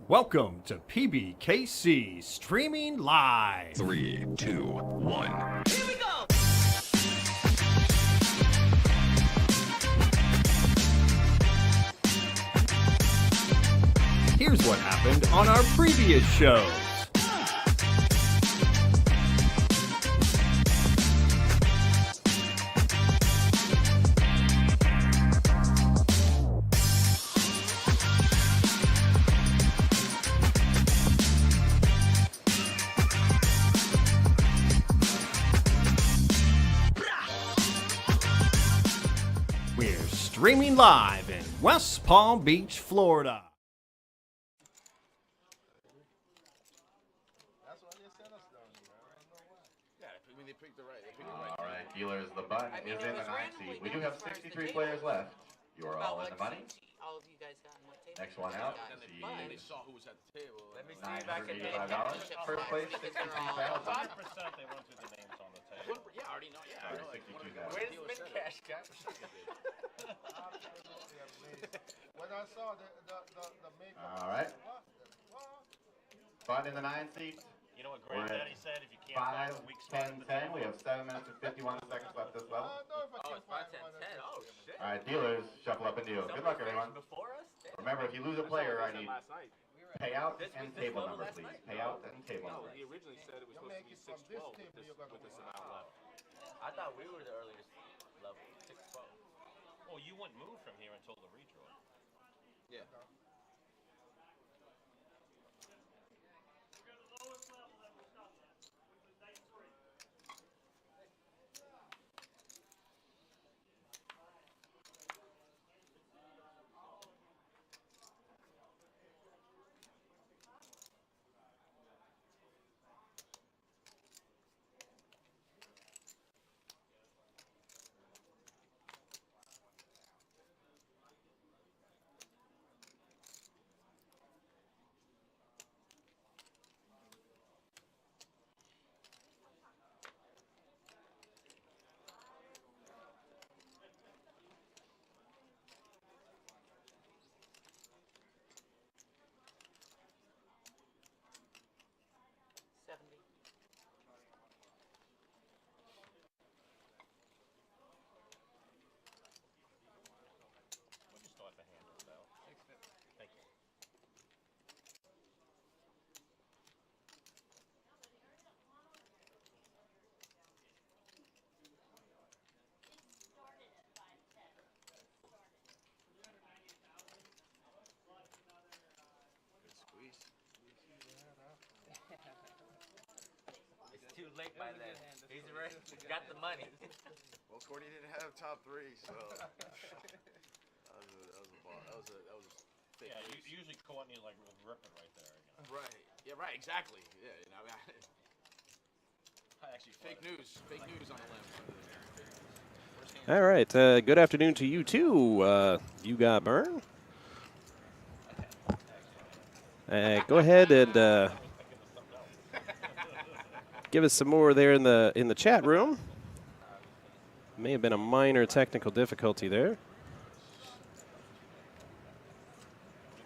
Welcome to PBKC Streaming Live. 3, 2, 1. Here we go! Here's what happened on our previous shows. We're streaming live in West Palm Beach, Florida. All right, dealers, the button is in the 9th seat. We do have 63 players left. You are all in the money. All of you guys got on what table? Next one out They is saw who was at the table. Let me see if I can make $985. First place, 62,000. 5% they run through the names on the table. Yeah, I already know. Yeah, I know. Like, 62,000. Where's Min Cash, guys? When I saw the makeup. All right. Button in the 9th seat. You know what We're at Granddaddy said? If you can't find 5, a weak spot 10, at the 10. table, We have 7 minutes and 51 seconds left this level. Oh, it's 5, 10, 10. Oh, shit. All right, dealers, shuffle up and deal. Good luck, everyone. Before us? Remember, if you lose a player, I need payout and This table level number, last please. night? Payout and table number. he originally said it was supposed to be 6-12 with this amount left. I thought we were the earliest level. 6-12. well, you wouldn't move from here until the redraw. Yeah. What do you start the hand with, Bell? 650. Thank you. Good squeeze. It's too late by then. He's already got the money. Well, Courtney didn't have top 3, so that was a fake Yeah, news. usually Courtney like will rip it right there. You know? Right. Yeah. Right. Exactly. Yeah. You know, I actually fake news. Fake news on the limb. All right. Good afternoon to you, too. You got Burn. Go ahead and give us some more there in the chat room. May have been a minor technical difficulty there. You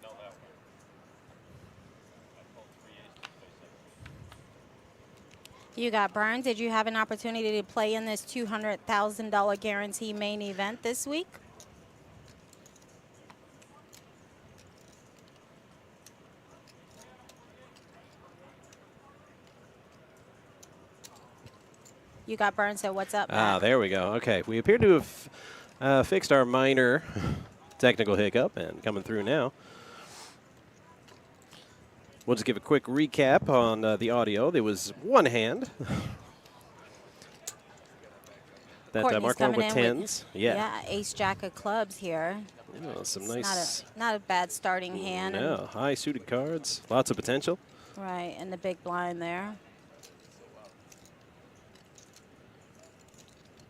know that one. I pulled 3 aces face up. You got Burns. Did you have an opportunity to play in this $200,000 guarantee main event this week? You got Burns, so what's up, Matt? There we go. Okay, we appear to have fixed our minor technical hiccup and coming through now. We'll just give a quick recap on the audio. There was one hand that Courtney's Mark won coming with in tens. Yeah. Ace Jack of clubs here. Yeah, some It's nice. not a bad starting hand. No, high suited cards. Lots of potential. Right, and the big blind there.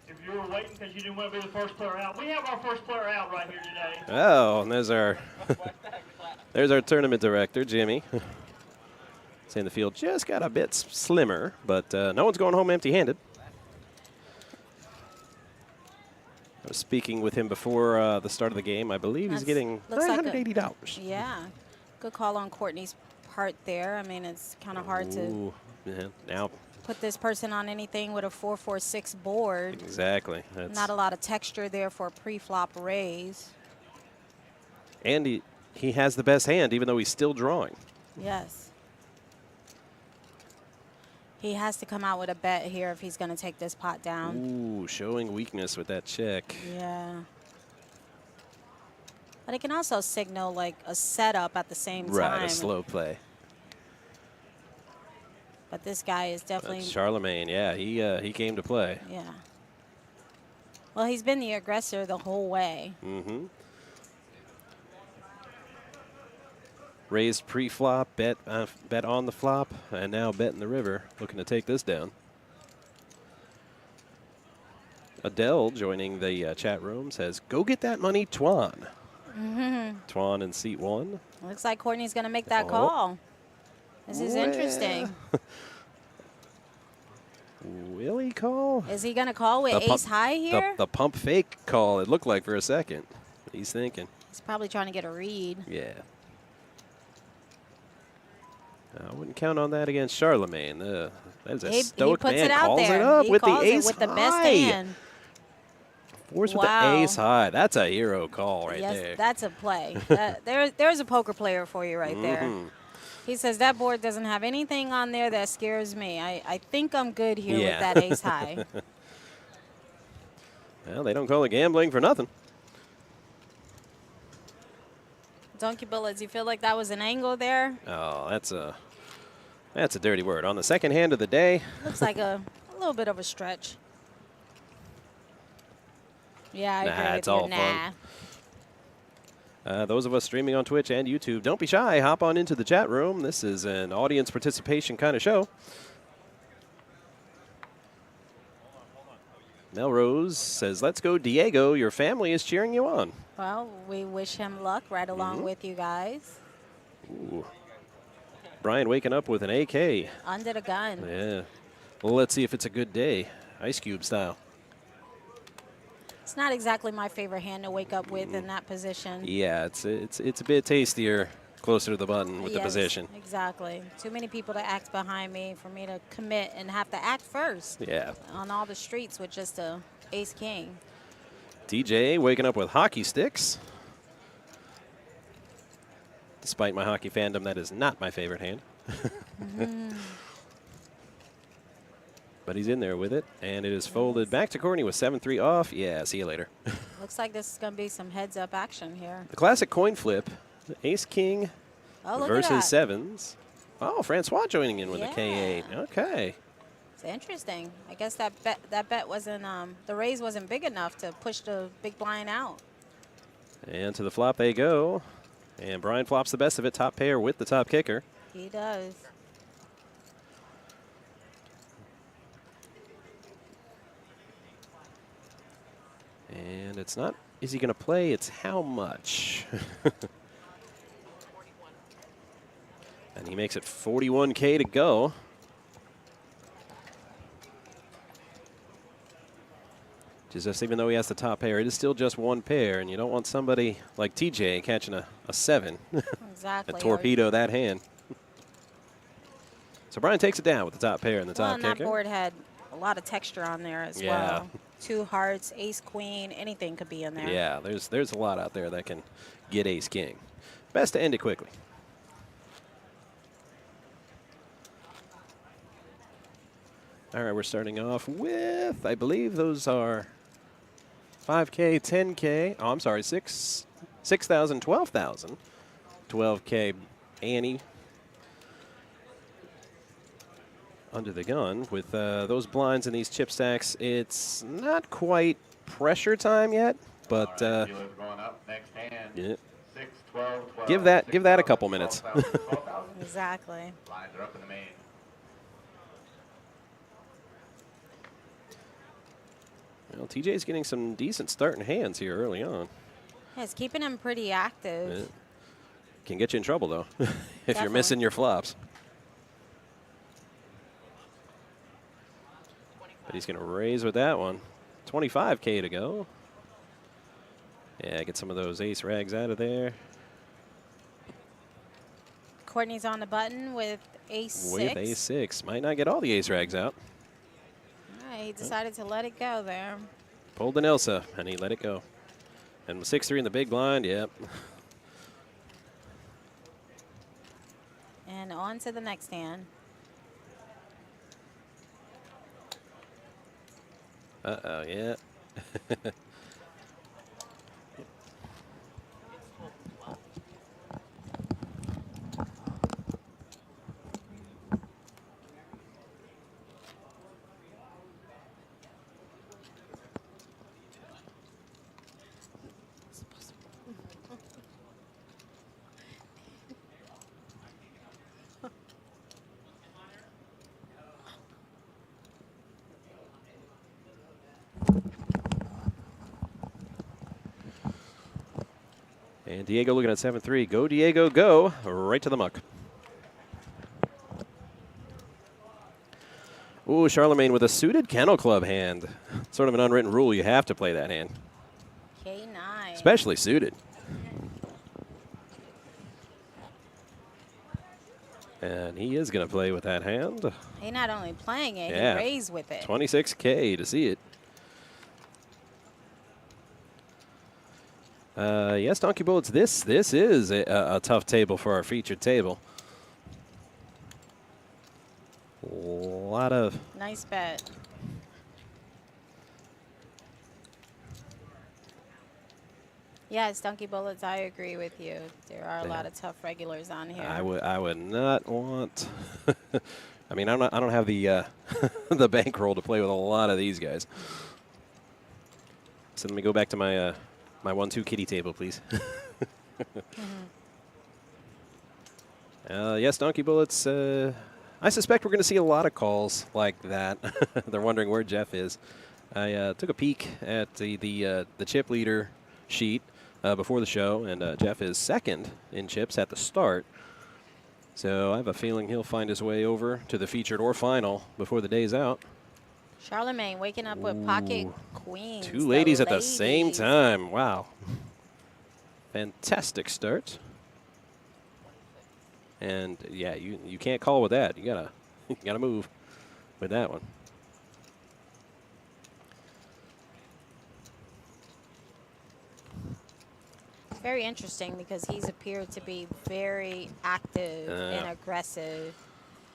If you were waiting because you didn't want to be the first player out, we have our first player out right here today. Oh, and there's our there's our tournament director, Jimmy. Saying the field just got a bit slimmer, but no one's going home empty-handed. I was speaking with him before the start of the game. I believe he's getting looks like $980. Yeah. Good call on Courtney's part there. I mean, it's kind of hard to Ooh, yeah, now put this person on anything with a 4-4-6 board. exactly. That's, Not a lot of texture there for a pre-flop raise. and he has the best hand, even though he's still drawing. Yes. He has to come out with a bet here if he's going to take this pot down. Ooh, showing weakness with that check. Yeah. But it can also signal like a setup at the same time. Right, a slow play. But this guy is definitely. Charlemagne, yeah, he came to play. Yeah. Well, he's been the aggressor the whole way. Mm-hmm. Raised pre-flop, bet on the flop, and now bet in the river, looking to take this down. Adele joining the chat room says, "Go get that money, Twan." Twan in seat 1. Looks like Courtney's going to make that Oh. call. This is interesting. Will he call? Is he going to call with ace high here? The pump fake call, it looked like for a second. He's thinking. He's probably trying to get a read. Yeah. I wouldn't count on that against Charlemagne. That is a stoic puts man. it out Calls there. it up He with the calls it ace with the high. best hand. Force with Wow. the ace high. That's a hero call right Yes, there. that's a play. There's a poker player for you right there. He says that board doesn't have anything on there that scares me. I think I'm good here with that ace high. Well, they don't call it gambling for nothing. Donkey Bullets, you feel like that was an angle there? Oh, that's a dirty word. On the second hand of the day. Looks like a little bit of a stretch. Yeah, I agree with it's you. all fun. Those of us streaming on Twitch and YouTube, don't be shy. Hop on into the chat room. This is an audience participation kind of show. Melrose says, "Let's go, Diego. Your family is cheering you on." Well, we wish him luck right along with you guys. Ooh. Brian waking up with an AK. Under the gun. Yeah. Well, let's see if it's a good day, Ice Cube style. It's not exactly my favorite hand to wake up with in that position. Yeah, it's a bit tastier closer to the button with the position. Exactly. Too many people to act behind me for me to commit and have to act first. Yeah. On all the streets with just a ace king. DJ waking up with hockey sticks. Despite my hockey fandom, that is not my favorite hand. But he's in there with it, and it is folded back to Courtney with 7-3 off. Yeah, see you later. Looks like this is going to be some heads-up action here. The classic coin flip, ace-king Oh, look versus at that. sevens. Oh, Francois joining in with a K8. Okay. It's interesting. I guess that bet wasn't, the raise wasn't big enough to push the big blind out. And to the flop they go. And Brian flops the best of it, top pair with the top kicker. He does. And it's not, is he going to play? It's how much? And he makes it 41K to go. Just even though he has the top pair, it is still just one pair, and you don't want somebody like TJ catching a 7. Exactly. A torpedo that hand. So Brian takes it down with the top pair and the top And that kicker. board had a lot of texture on there as well. 2 hearts, ace, queen, anything could be in there. Yeah, there's a lot out there that can get ace king. Best to end it quickly. All right, we're starting off with, I believe those are 5K, 10K. Oh, I'm sorry, 6,000, 12,000. 12K Annie under the gun with those blinds and these chip stacks. It's not quite pressure time yet, but All right, dealers going up. Next hand. yeah. 6, 12, 12. Give that 6, a couple minutes. 12,000. Exactly. Lines are up in the main. Well, TJ's getting some decent starting hands here early on. Yeah, it's keeping him pretty active. Yeah. Can get you in trouble, though, if you're Definitely. missing your flops. But he's going to raise with that one. 25K to go. Yeah, get some of those ace rags out of there. Courtney's on the button with ace-6. With ace-6. Might not get all the ace rags out. All right, he decided to let it go there. Pulled an Elsa, and he let it go. And with 6-3 in the big blind, yep. And on to the next hand. Uh-oh, yeah. And Diego looking at 7-3. Go, Diego, go. Right to the muck. Ooh, Charlemagne with a suited Kennel Club hand. Sort of an unwritten rule. You have to play that hand. K9. Especially suited. And he is going to play with that hand. He not only playing it, Yeah. he raised with it. 26K to see it. Yes, Donkey Bullets, this is a tough table for our featured table. A lot of... Nice bet. Yes, Donkey Bullets, I agree with you. There are a lot of tough regulars on here. I would not want... I mean, I don't have the the bankroll to play with a lot of these guys. So let me go back to my my 1-2 kitty table, please. Yes, Donkey Bullets. I suspect we're going to see a lot of calls like that. They're wondering where Jeff is. I took a peek at the chip leader sheet before the show, and Jeff is second in chips at the start. So I have a feeling he'll find his way over to the featured or final before the day's out. Charlemagne waking up with pocket queens. Two ladies at the same time. Wow. Fantastic start. And yeah, you can't call with that. You gotta move with that one. Very interesting because he's appeared to be very active and aggressive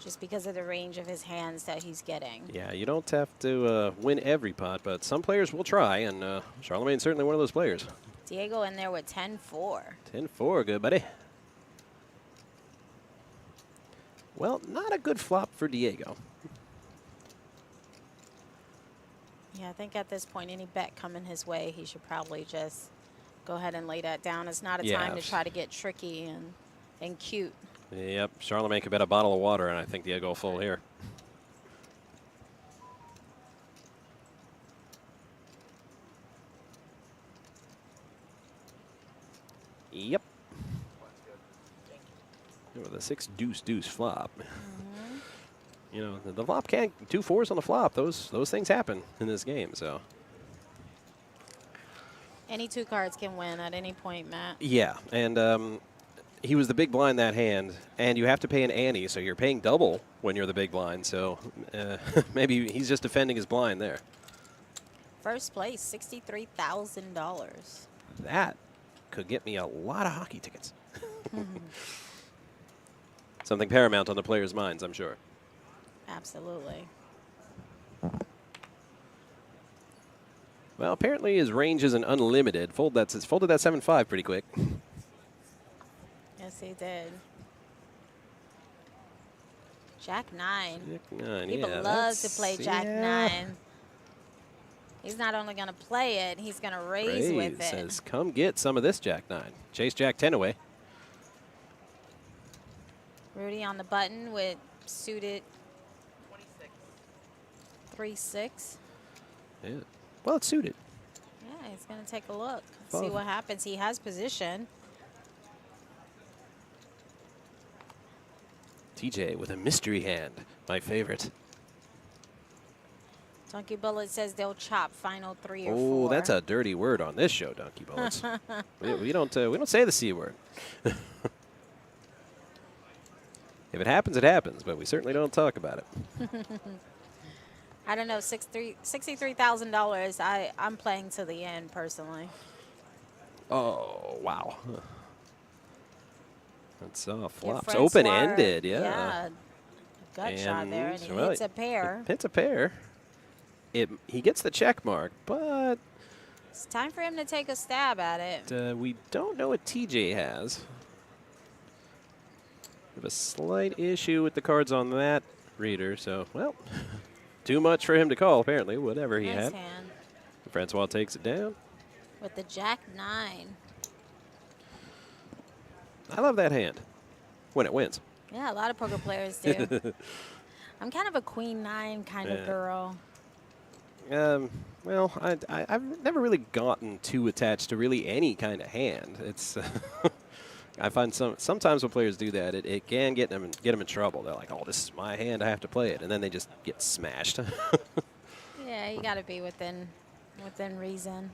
just because of the range of his hands that he's getting. Yeah, you don't have to win every pot, but some players will try, and Charlemagne's certainly one of those players. Diego in there with 10-4. 10-4, good buddy. Well, not a good flop for Diego. Yeah, I think at this point, any bet coming his way, he should probably just go ahead and lay that down. It's not a time to try to get tricky and cute. Yep, Charlemagne could bet a bottle of water, and I think Diego will fold here. Yep. With a 6-deuce-deuce flop. You know, the flop can't 2 4s on the flop. Those things happen in this game. So. Any 2 cards can win at any point, Matt. Yeah, and he was the big blind that hand, and you have to pay an ante, so you're paying double when you're the big blind. So maybe he's just defending his blind there. First place, $63,000. That could get me a lot of hockey tickets. Something paramount on the players' minds, I'm sure. Absolutely. Well, apparently his range isn't unlimited. Folded that 7-5 pretty quick. Yes, he did. Jack 9. Jack 9, People yeah, love to play Jack yeah. 9. He's not only going to play it, he's going to raise with it. Says, come get some of this Jack 9. Chase Jack 10 away. Rudy on the button with suited 3-6. Yeah. Well, it's suited. Yeah, he's going to take a look, see what happens. He has position. TJ with a mystery hand, my favorite. Donkey Bullet says they'll chop final 3 or 4. Oh, that's a dirty word on this show, Donkey Bullets. we don't say the C word. If it happens, it happens, but we certainly don't talk about it. I don't know, $63,000. I'm playing to the end personally. Oh, wow. That's Your flops. Francois, Open-ended, yeah. Yeah, gut shot there, and he well, hits a pair. Hits a pair. He gets the check mark, but It's time for him to take a stab at it. we don't know what TJ has. We have a slight issue with the cards on that reader, so, well, too much for him to call, apparently, whatever he Nice had. hand. Francois takes it down. With the Jack 9. I love that hand when it wins. Yeah, a lot of poker players do. I'm kind of a Queen 9 kind of Yeah. girl. Well, I've never really gotten too attached to really any kind of hand. It's I find sometimes when players do that, it can get them in trouble. They're like, "Oh, this is my hand. I have to play it," and then they just get smashed. Yeah, you got to be within reason.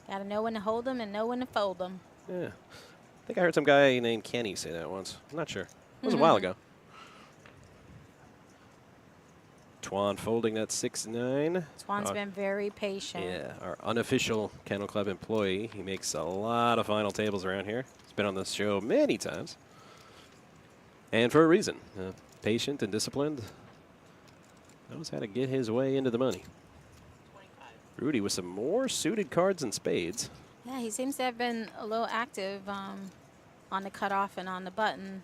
Got to know when to hold them and know when to fold them. Yeah, I think I heard some guy named Kenny say that once. I'm not sure. It was a while ago. Twan folding that 6-9. Twan's been very patient. Yeah, our unofficial Kennel Club employee. He makes a lot of final tables around here. He's been on this show many times. And for a reason. Patient and disciplined. Knows how to get his way into the money. Rudy with some more suited cards and spades. Yeah, he seems to have been a little active on the cutoff and on the button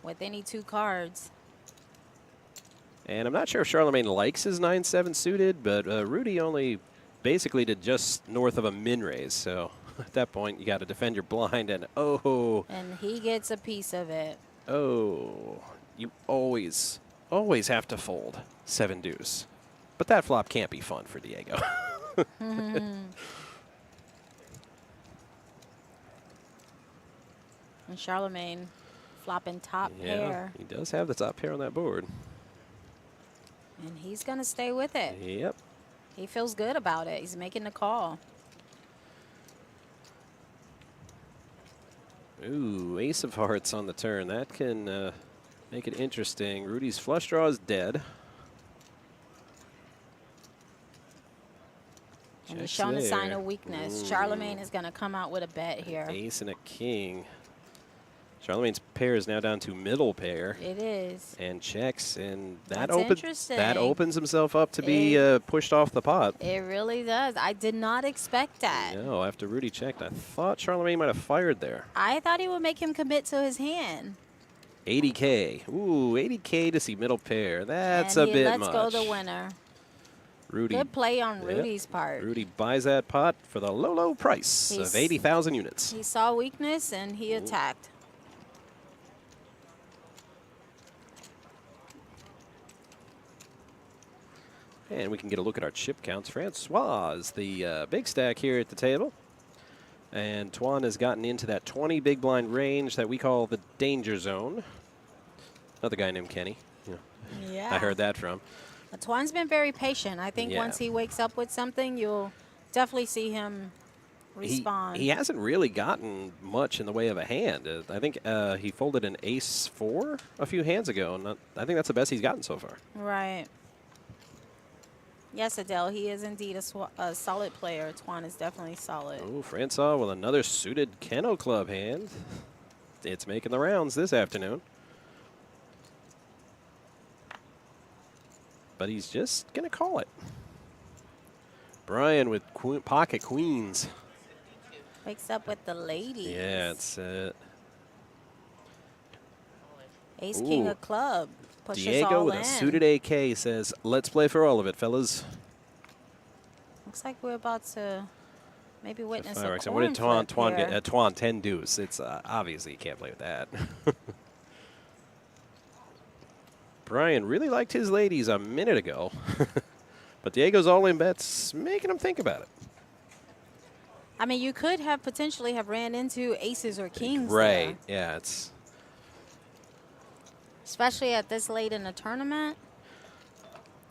with any two cards. And I'm not sure if Charlemagne likes his 9-7 suited, but Rudy only basically did just north of a min raise. So at that point, you got to defend your blind, and oh. And he gets a piece of it. Oh, you always have to fold 7 deuce. But that flop can't be fun for Diego. And Charlemagne flopping top pair. He does have the top pair on that board. And he's going to stay with it. Yep. He feels good about it. He's making the call. Ooh, ace of hearts on the turn. That can make it interesting. Rudy's flush draw is dead. And he's Checks showing a sign there. of weakness. Charlemagne is going to come out with a bet here. Ace and a king. Charlemagne's pair is now down to middle pair. It is. And checks, and that That's opens interesting. that opens himself up to be pushed off the pot. It really does. I did not expect that. No, after Rudy checked, I thought Charlemagne might have fired there. I thought he would make him commit to his hand. 80K. Ooh, 80K to see middle pair. That's and a bit lets much. go the winner. Rudy. Good play on Yep. Rudy's part. Rudy buys that pot for the low price of 80,000 units. He saw weakness and he attacked. And we can get a look at our chip counts. Francois is the big stack here at the table. And Twan has gotten into that 20 big blind range that we call the danger zone. Another guy named Kenny. Yeah. I heard that from. Twan's been very patient. I think Yeah. once he wakes up with something, you'll definitely see him respond. He hasn't really gotten much in the way of a hand. I think he folded an ace-4 a few hands ago, and I think that's the best he's gotten so far. Right. Yes, Adele, he is indeed a solid player. Twan is definitely solid. Oh, Francois with another suited Kennel Club hand. It's making the rounds this afternoon. But he's just going to call it. Brian with pocket queens. Wakes up with the ladies. Yeah, it's Ace King Ooh. of club. Pushes Diego all with in. a suited AK says, let's play for all of it, fellas. Looks like we're about to maybe witness a Fireworks. And coin what did Twan flip get? here. Twan 10 deuce. It's obviously you can't play with that. Brian really liked his ladies a minute ago. But Diego's all-in bets making him think about it. I mean, you could have potentially have ran into aces or kings Right. there, Yeah, it's especially at this late in the tournament.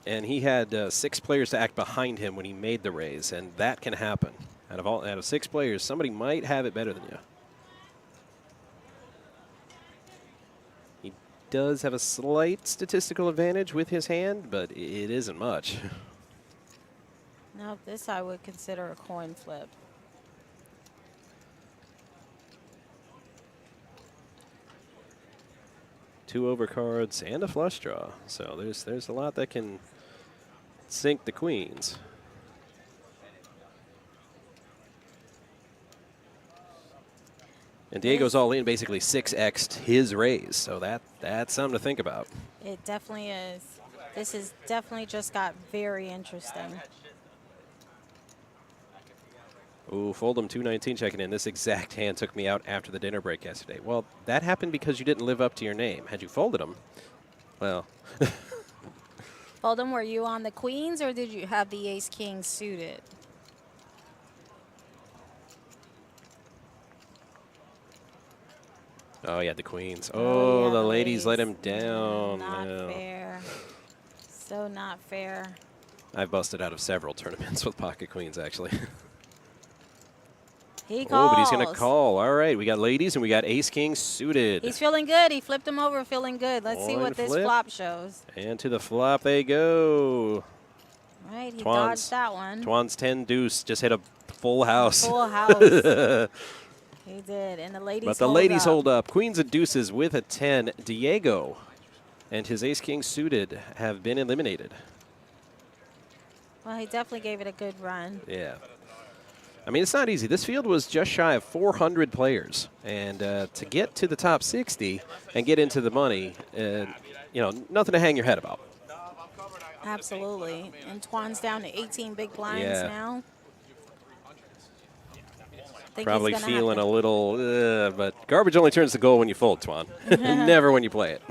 and he had 6 players to act behind him when he made the raise, and that can happen. Out of 6 players, somebody might have it better than you. does have a slight statistical advantage with his hand, but it isn't much. Nope, this I would consider a coin flip. Two overcards and a flush draw. So there's a lot that can sink the queens. And Diego's all in, basically 6x'd his raise, so that's something to think about. It definitely is. This has definitely just got very interesting. Ooh, Fold'em 219 checking in. This exact hand took me out after the dinner break yesterday. Well, that happened because you didn't live up to your name. Had you folded them, well. Fold'em, were you on the queens or did you have the ace-king suited? Oh, yeah, the queens. Oh, yeah, the the ladies let him ladies. down. Not No. fair. So not fair. I've busted out of several tournaments with pocket queens, actually. He Oh, calls. but he's going to call. All right, we got ladies and we got ace-king suited. He's feeling good. He flipped him over feeling good. Let's see Coin what this flip. flop shows. And to the flop they go. All right, he Twan's- dodged that one. Twan's 10 deuce just hit a full house. Full house. He did, and the ladies But the ladies hold up. Queens and deuces with a 10. Diego and his ace-king suited have been eliminated. Well, he definitely gave it a good run. Yeah. I mean, it's not easy. This field was just shy of 400 players. And to get to the top 60 and get into the money, you know, nothing to hang your head about. Absolutely. And Twan's down to 18 big blinds Yeah. now. Think Probably he's gonna feeling have a little, but garbage only turns to gold when you fold, Twan. Never when you play it.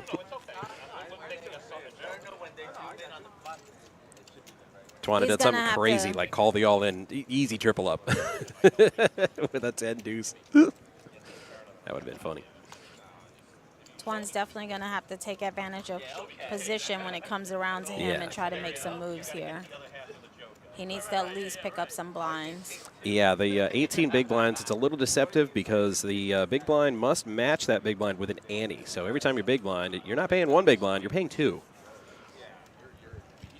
Twan He's did gonna something have crazy, to- like call the all-in, easy triple up with a 10 deuce. That would have been funny. Twan's definitely going to have to take advantage of position when it comes around to him Yeah. and try to make some moves here. He needs to at least pick up some blinds. Yeah, the 18 big blinds, it's a little deceptive because the big blind must match that big blind with an ante. So every time you're big blind, you're not paying one big blind, you're paying two.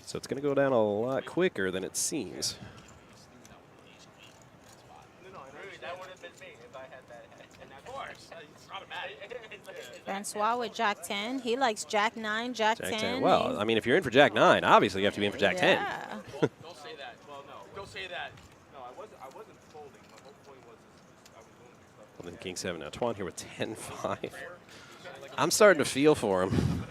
So it's going to go down a lot quicker than it seems. Francois with Jack 10. He likes Jack 9, Jack 10. Well, I mean, if you're in for Jack 9, obviously you have to be in for Jack 10. Yeah. Don't say that. Well, no. Don't say that. No, I wasn't folding. My whole point was I was doing stuff. Well, then King 7 now. Twan here with 10-5. I'm starting to feel for him.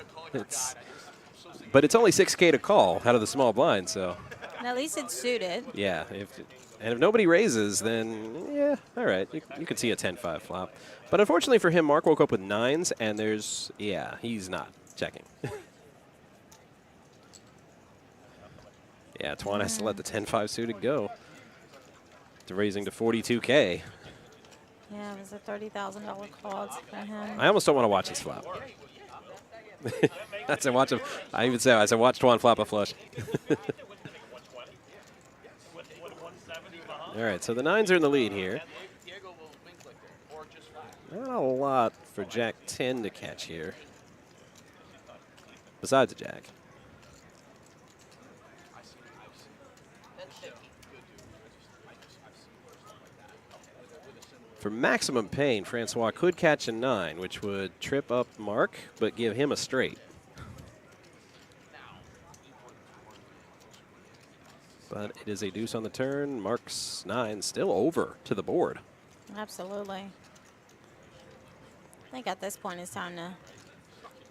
But it's only 6K to call out of the small blind, so. And at least it's suited. Yeah. If nobody raises, then, yeah, all right. You could see a 10-5 flop. But unfortunately for him, Mark woke up with 9s, and he's not checking. Yeah, Twan has to let the 10-5 suited go. To raising to 42K. Yeah, it was a $30,000 call for him. I almost don't want to watch this flop. I said watch him. I even said watch Twan flop a flush. All right, so the 9s are in the lead here. Not a lot for Jack 10 to catch here. Besides a Jack. For maximum pain, Francois could catch a 9, which would trip up Mark, but give him a straight. But it is a deuce on the turn. Mark's 9 still over to the board. Absolutely. I think at this point it's time to.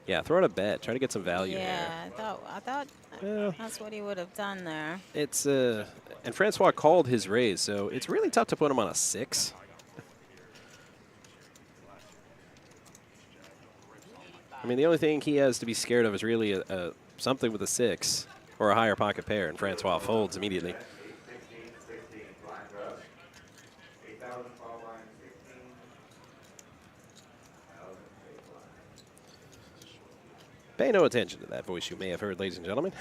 Yeah, throw out a bet. Try to get some value here. Yeah, I thought that's what he would have done there. It's and Francois called his raise, so it's really tough to put him on a 6. I mean, the only thing he has to be scared of is really something with a 6 or a higher pocket pair, and Francois folds immediately. Pay no attention to that voice you may have heard, ladies and gentlemen.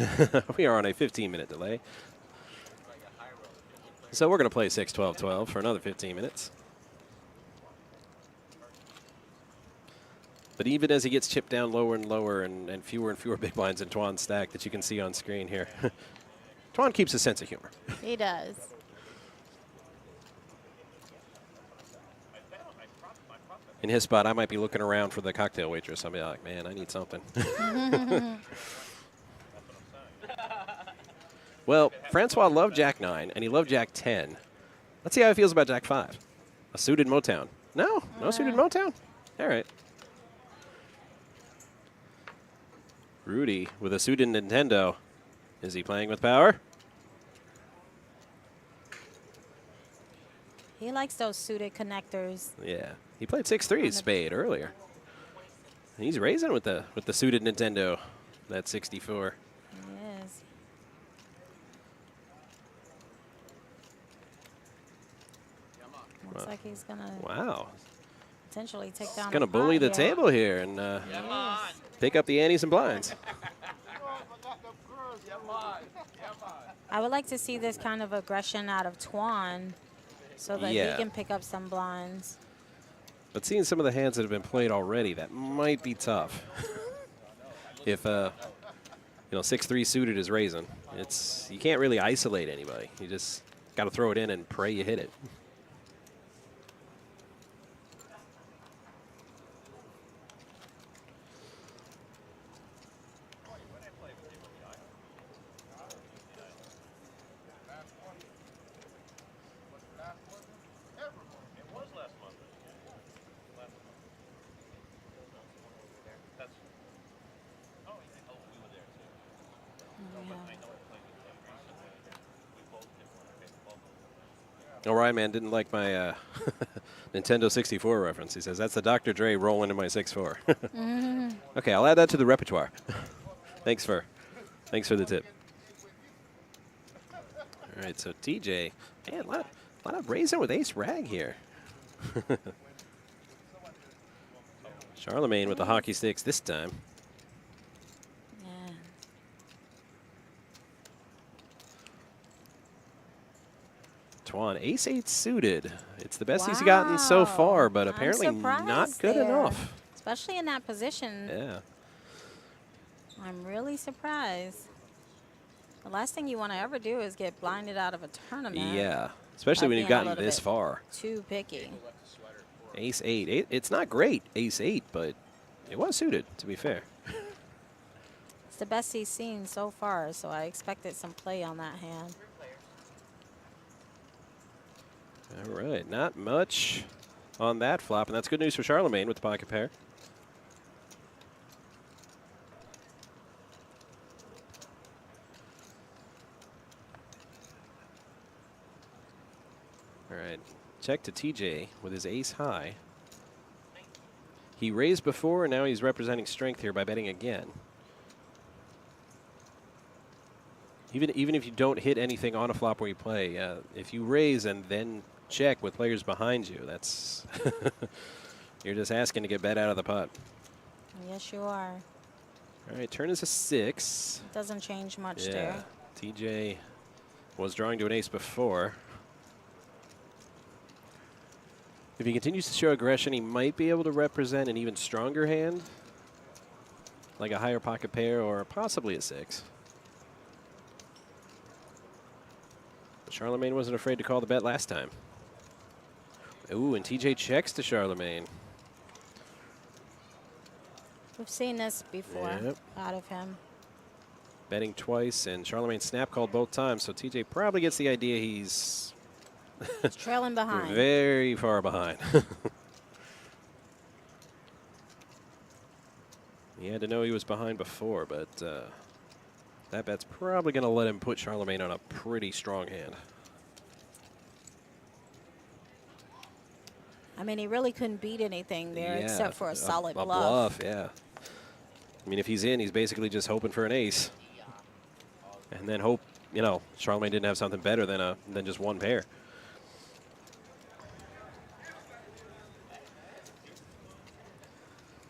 We are on a 15-minute delay. So we're going to play 6-12-12 for another 15 minutes. But even as he gets chipped down lower and lower and fewer big blinds in Twan's stack that you can see on screen here, Twan keeps a sense of humor. He does. In his spot, I might be looking around for the cocktail waitress. I'll be like, man, I need something. Well, Francois loved Jack 9, and he loved Jack 10. Let's see how he feels about Jack 5. A suited Motown. No suited Motown? All right. Rudy with a suited Nintendo. Is he playing with power? He likes those suited connectors. Yeah. He played 6-3 spade earlier. He's raising with the suited Nintendo. That 64. He is. Looks like he's going to potentially take down He's going to bully the table here and pick up the antes and blinds. I would like to see this kind of aggression out of Twan so that he can pick up some blinds. But seeing some of the hands that have been played already, that might be tough. If 6-3 suited is raising, you can't really isolate anybody. You just got to throw it in and pray you hit it. Oh, Ryan Man didn't like my Nintendo 64 reference. He says, that's the Dr. Dre rolling in my 6-4. Okay, I'll add that to the repertoire. Thanks for the tip. All right, so TJ, man, a lot of raising with ace rag here. Charlemagne with the hockey sticks this time. Twan, ace-8 suited. It's the best he's gotten so far, but apparently not good enough. Especially in that position. Yeah. I'm really surprised. The last thing you want to ever do is get blinded out of a tournament. Yeah, especially when you've gotten this far. Too picky. Ace-8. It's not great, ace-8, but it was suited, to be fair. It's the best he's seen so far, so I expected some play on that hand. All right, not much on that flop, and that's good news for Charlemagne with the pocket pair. All right, check to TJ with his ace high. He raised before, and now he's representing strength here by betting again. Even if you don't hit anything on a flop where you play, if you raise and then check with players behind you, that's you're just asking to get bet out of the pot. Yes, you are. All right, turn is a 6. It doesn't change much there. TJ was drawing to an ace before. If he continues to show aggression, he might be able to represent an even stronger hand, like a higher pocket pair or possibly a 6. But Charlemagne wasn't afraid to call the bet last time. Ooh, and TJ checks to Charlemagne. We've seen this before out of him. Betting twice, and Charlemagne snap called both times, so TJ probably gets the idea he's trailing behind. Very far behind. He had to know he was behind before, but that bet's probably going to let him put Charlemagne on a pretty strong hand. I mean, he really couldn't beat anything there except for a solid bluff. A bluff, yeah. I mean, if he's in, he's basically just hoping for an ace. And then hope, Charlemagne didn't have something better than just one pair.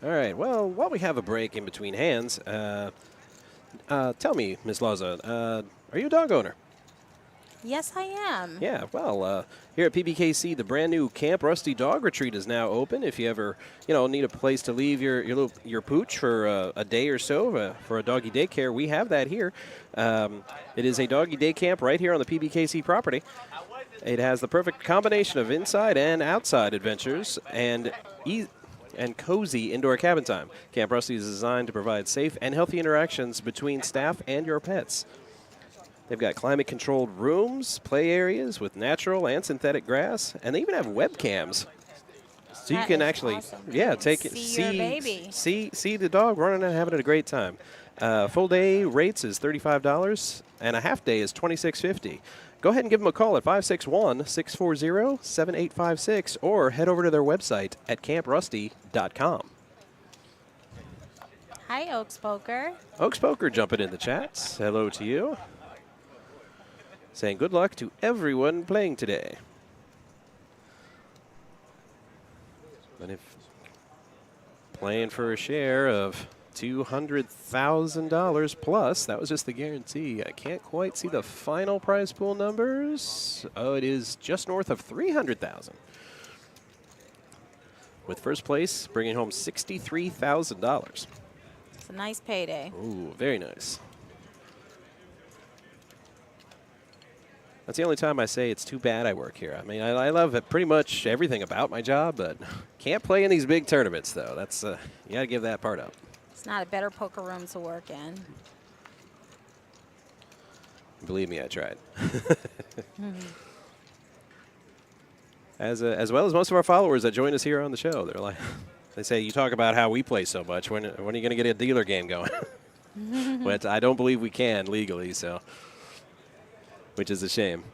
All right, well, while we have a break in between hands, tell me, Ms. Laza, are you a dog owner? Yes, I am. Yeah, well, here at PBKC, the brand new Camp Rusty Dog Retreat is now open. If you ever, need a place to leave your pooch for a day or so for a doggy daycare, we have that here. It is a doggy day camp right here on the PBKC property. It has the perfect combination of inside and outside adventures and cozy indoor cabin time. Camp Rusty is designed to provide safe and healthy interactions between staff and your pets. They've got climate-controlled rooms, play areas with natural and synthetic grass, and they even have webcams. So you can actually, awesome. take it, See your baby. see the dog running and having a great time. Full day rates is $35, and a half day is $26.50. Go ahead and give them a call at 561-640-7856, or head over to their website at camprusty.com. Hi, Oaks Poker. Oaks Poker jumping in the chats. Hello to you. Saying good luck to everyone playing today. And if playing for a share of $200,000 plus, that was just the guarantee. I can't quite see the final prize pool numbers. Oh, it is just north of $300,000. With first place bringing home $63,000. It's a nice payday. Ooh, very nice. That's the only time I say it's too bad I work here. I mean, I love pretty much everything about my job, but can't play in these big tournaments, though. That's you got to give that part up. It's not a better poker room to work in. Believe me, I tried. As well as most of our followers that join us here on the show, they're like, they say, you talk about how we play so much. When are you going to get a dealer game going? But I don't believe we can legally, so. Which is a shame.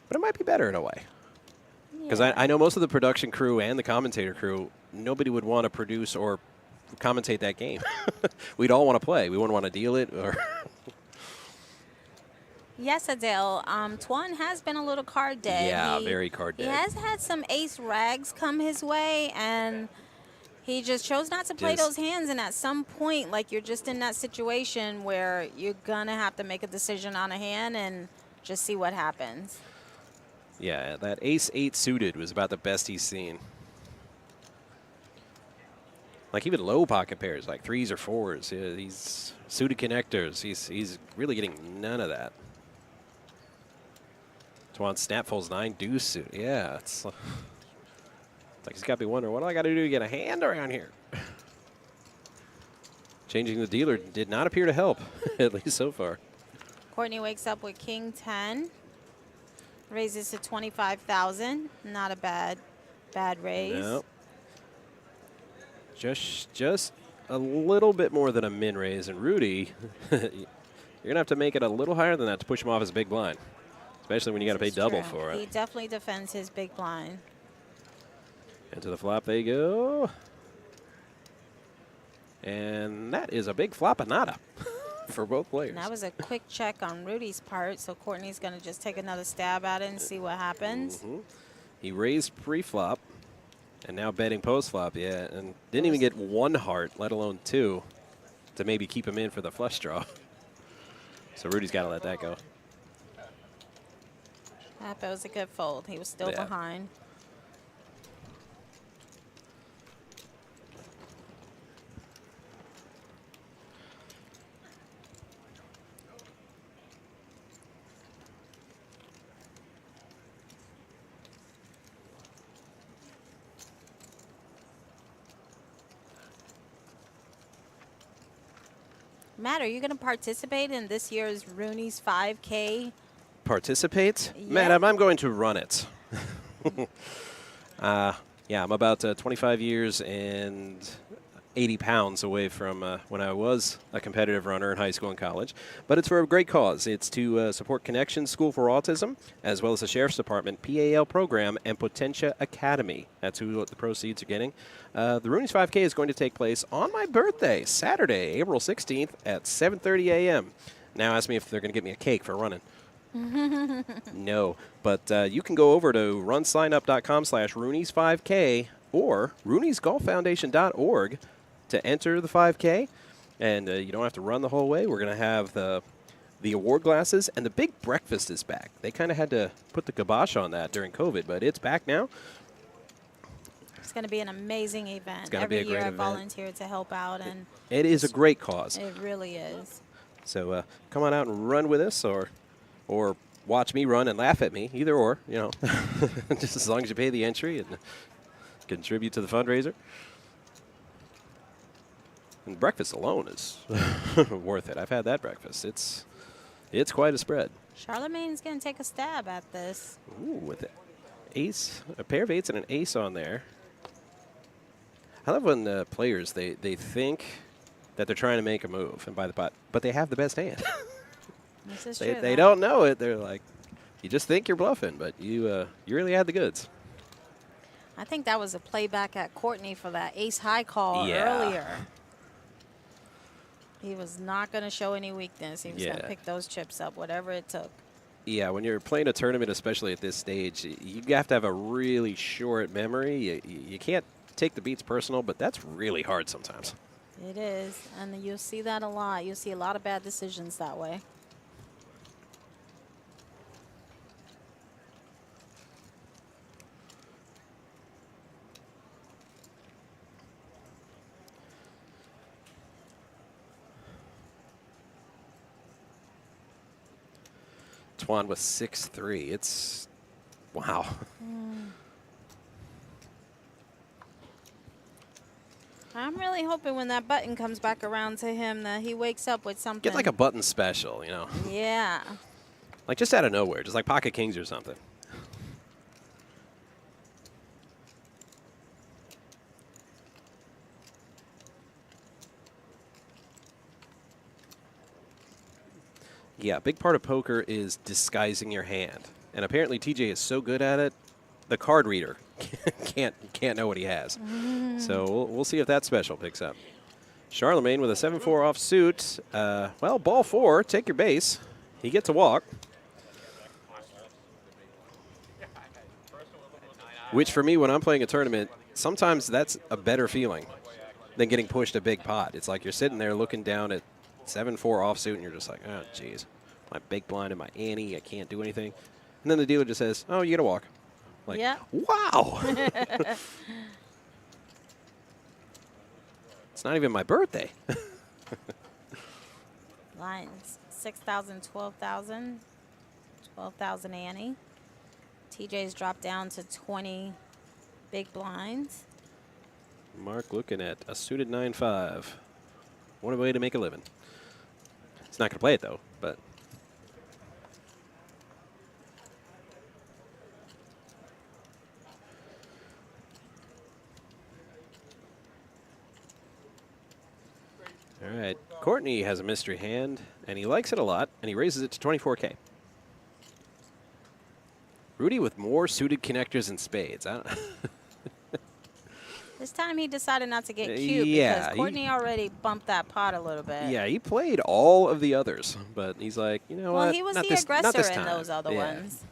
But it might be better in a way. Because I know most of the production crew and the commentator crew, nobody would want to produce or commentate that game. We'd all want to play. We wouldn't want to deal it. Or Yes, Adele. Twan has been a little card dead. Yeah, very card dead. He has had some ace rags come his way, and he just chose not to play those hands. And at some point, like, you're just in that situation where you're going to have to make a decision on a hand and just see what happens. Yeah, that ace-8 suited was about the best he's seen. Like, even low pocket pairs, like 3s or 4s. Yeah, these suited connectors, he's really getting none of that. Twan Snapfull's 9 deuce suit. Yeah, it's like he's got to be wondering, what do I got to do to get a hand around here? Changing the dealer did not appear to help, at least so far. Courtney wakes up with King 10. Raises to 25,000. Not a bad raise. No. Just a little bit more than a min raise. And Rudy, you're going to have to make it a little higher than that to push him off his big blind, especially when you got to pay double for it. He definitely defends his big blind. Into the flop they go. And that is a big flop-a-nada for both players. And that was a quick check on Rudy's part, so Courtney's going to just take another stab at it and see what happens. He raised pre-flop, and now betting post-flop, yeah, and didn't even get 1 heart, let alone 2, to maybe keep him in for the flush draw. So Rudy's got to let that go. That was a good fold. He was still behind. Matt, are you going to participate in this year's Rooney's 5K? Participate? Yeah. Matt, I'm going to run it. Yeah, I'm about 25 years and 80 pounds away from when I was a competitive runner in high school and college. But it's for a great cause. It's to support Connections School for Autism, as well as the Sheriff's Department PAL program and Potentia Academy. That's who the proceeds are getting. The Rooney's 5K is going to take place on my birthday, Saturday, April 16th at 7:30 a.m. Now ask me if they're going to get me a cake for running. No, but you can go over to runsignup.com/Rooney's5K or Rooney'sGolfFoundation.org to enter the 5K, and you don't have to run the whole way. We're going to have the the award glasses, and the big breakfast is back. They kind of had to put the kibosh on that during COVID, but it's back now. It's going to be an amazing event. It's gonna be a great Every year I event. volunteer to help out, and It is a great cause. it really is. So come on out and run with us, or watch me run and laugh at me. Either or, you know, just as long as you pay the entry and contribute to the fundraiser. And breakfast alone is worth it. I've had that breakfast. It's quite a spread. Charlemagne's going to take a stab at this. Ooh, with an ace, a pair of eights and an ace on there. I love when the players, they think that they're trying to make a move and buy the pot, but they have the best hand. This is they true. don't know it. They're like, you just think you're bluffing, but you really had the goods. I think that was a playback at Courtney for that ace high call earlier. He was not going to show any weakness. He was going to pick those chips up, whatever it took. Yeah, when you're playing a tournament, especially at this stage, you have to have a really short memory. You can't take the beats personal, but that's really hard sometimes. It is, and you'll see that a lot. You'll see a lot of bad decisions that way. Twan with 6-3. It's, wow. I'm really hoping when that button comes back around to him that he wakes up with something. Get like a button special, you know. Yeah. Like just out of nowhere, just like Pocket Kings or something. Yeah, a big part of poker is disguising your hand. And apparently TJ is so good at it, the card reader can't know what he has. So we'll see if that special picks up. Charlemagne with a 7-4 offsuit. Well, ball 4, take your base. He gets a walk. Which for me, when I'm playing a tournament, sometimes that's a better feeling than getting pushed a big pot. It's like you're sitting there looking down at 7-4 offsuit, and you're just like, oh, geez. My big blind and my ante, I can't do anything. And then the dealer just says, oh, you get a walk. Like, wow. It's not even my birthday. Lines 6,000, 12,000, 12,000 ante. TJ's dropped down to 20 big blinds. Mark looking at a suited 9-5. What a way to make a living. He's not going to play it, though, but. All right, Courtney has a mystery hand, and he likes it a lot, and he raises it to 24K. Rudy with more suited connectors and spades. This time he decided not to get cute because Courtney already bumped that pot a little bit. Yeah, he played all of the others, but he's like, you know what? Well, he was the aggressor in those other ones.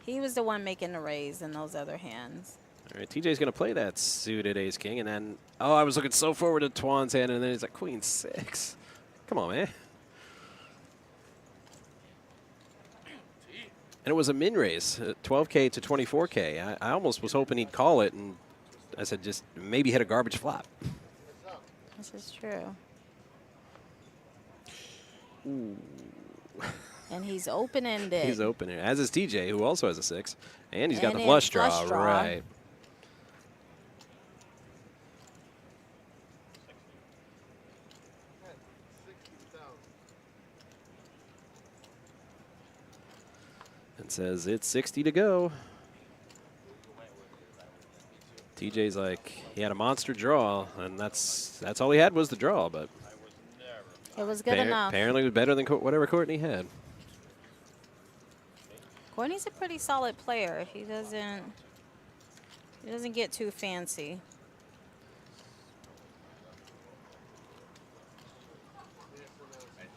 He was the one making the raise in those other hands. All right, TJ's going to play that suited ace-king, and then, oh, I was looking so forward to Twan's hand, and then he's like, queen 6. Come on, man. And it was a min raise, 12K to 24K. I almost was hoping he'd call it, and I said just maybe hit a garbage flop. This is true. Ooh. And he's open-ended. He's open-ended, as is TJ, who also has a 6. And he's got the flush draw. Right. And says it's 60 to go. TJ's like, he had a monster draw, and that's all he had was the draw, but it was good enough. Apparently it was better than whatever Courtney had. Courtney's a pretty solid player. He doesn't get too fancy.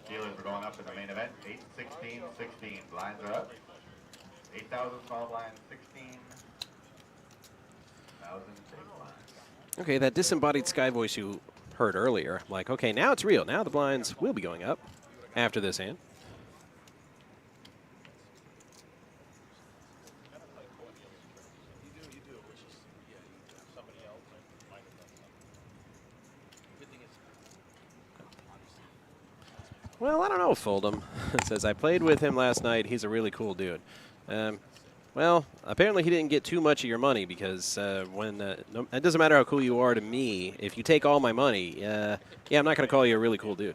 Dealers are going up in the main event. 8, 16, 16. Blinds are up. 8,000 small blinds, 16,000 big blinds. Okay, that disembodied Sky voice you heard earlier. I'm like, okay, now it's real. Now the blinds will be going up after this hand. Well, I don't know, Fold'em. It says, I played with him last night. He's a really cool dude. Well, apparently he didn't get too much of your money because it doesn't matter how cool you are to me. If you take all my money, yeah, I'm not going to call you a really cool dude.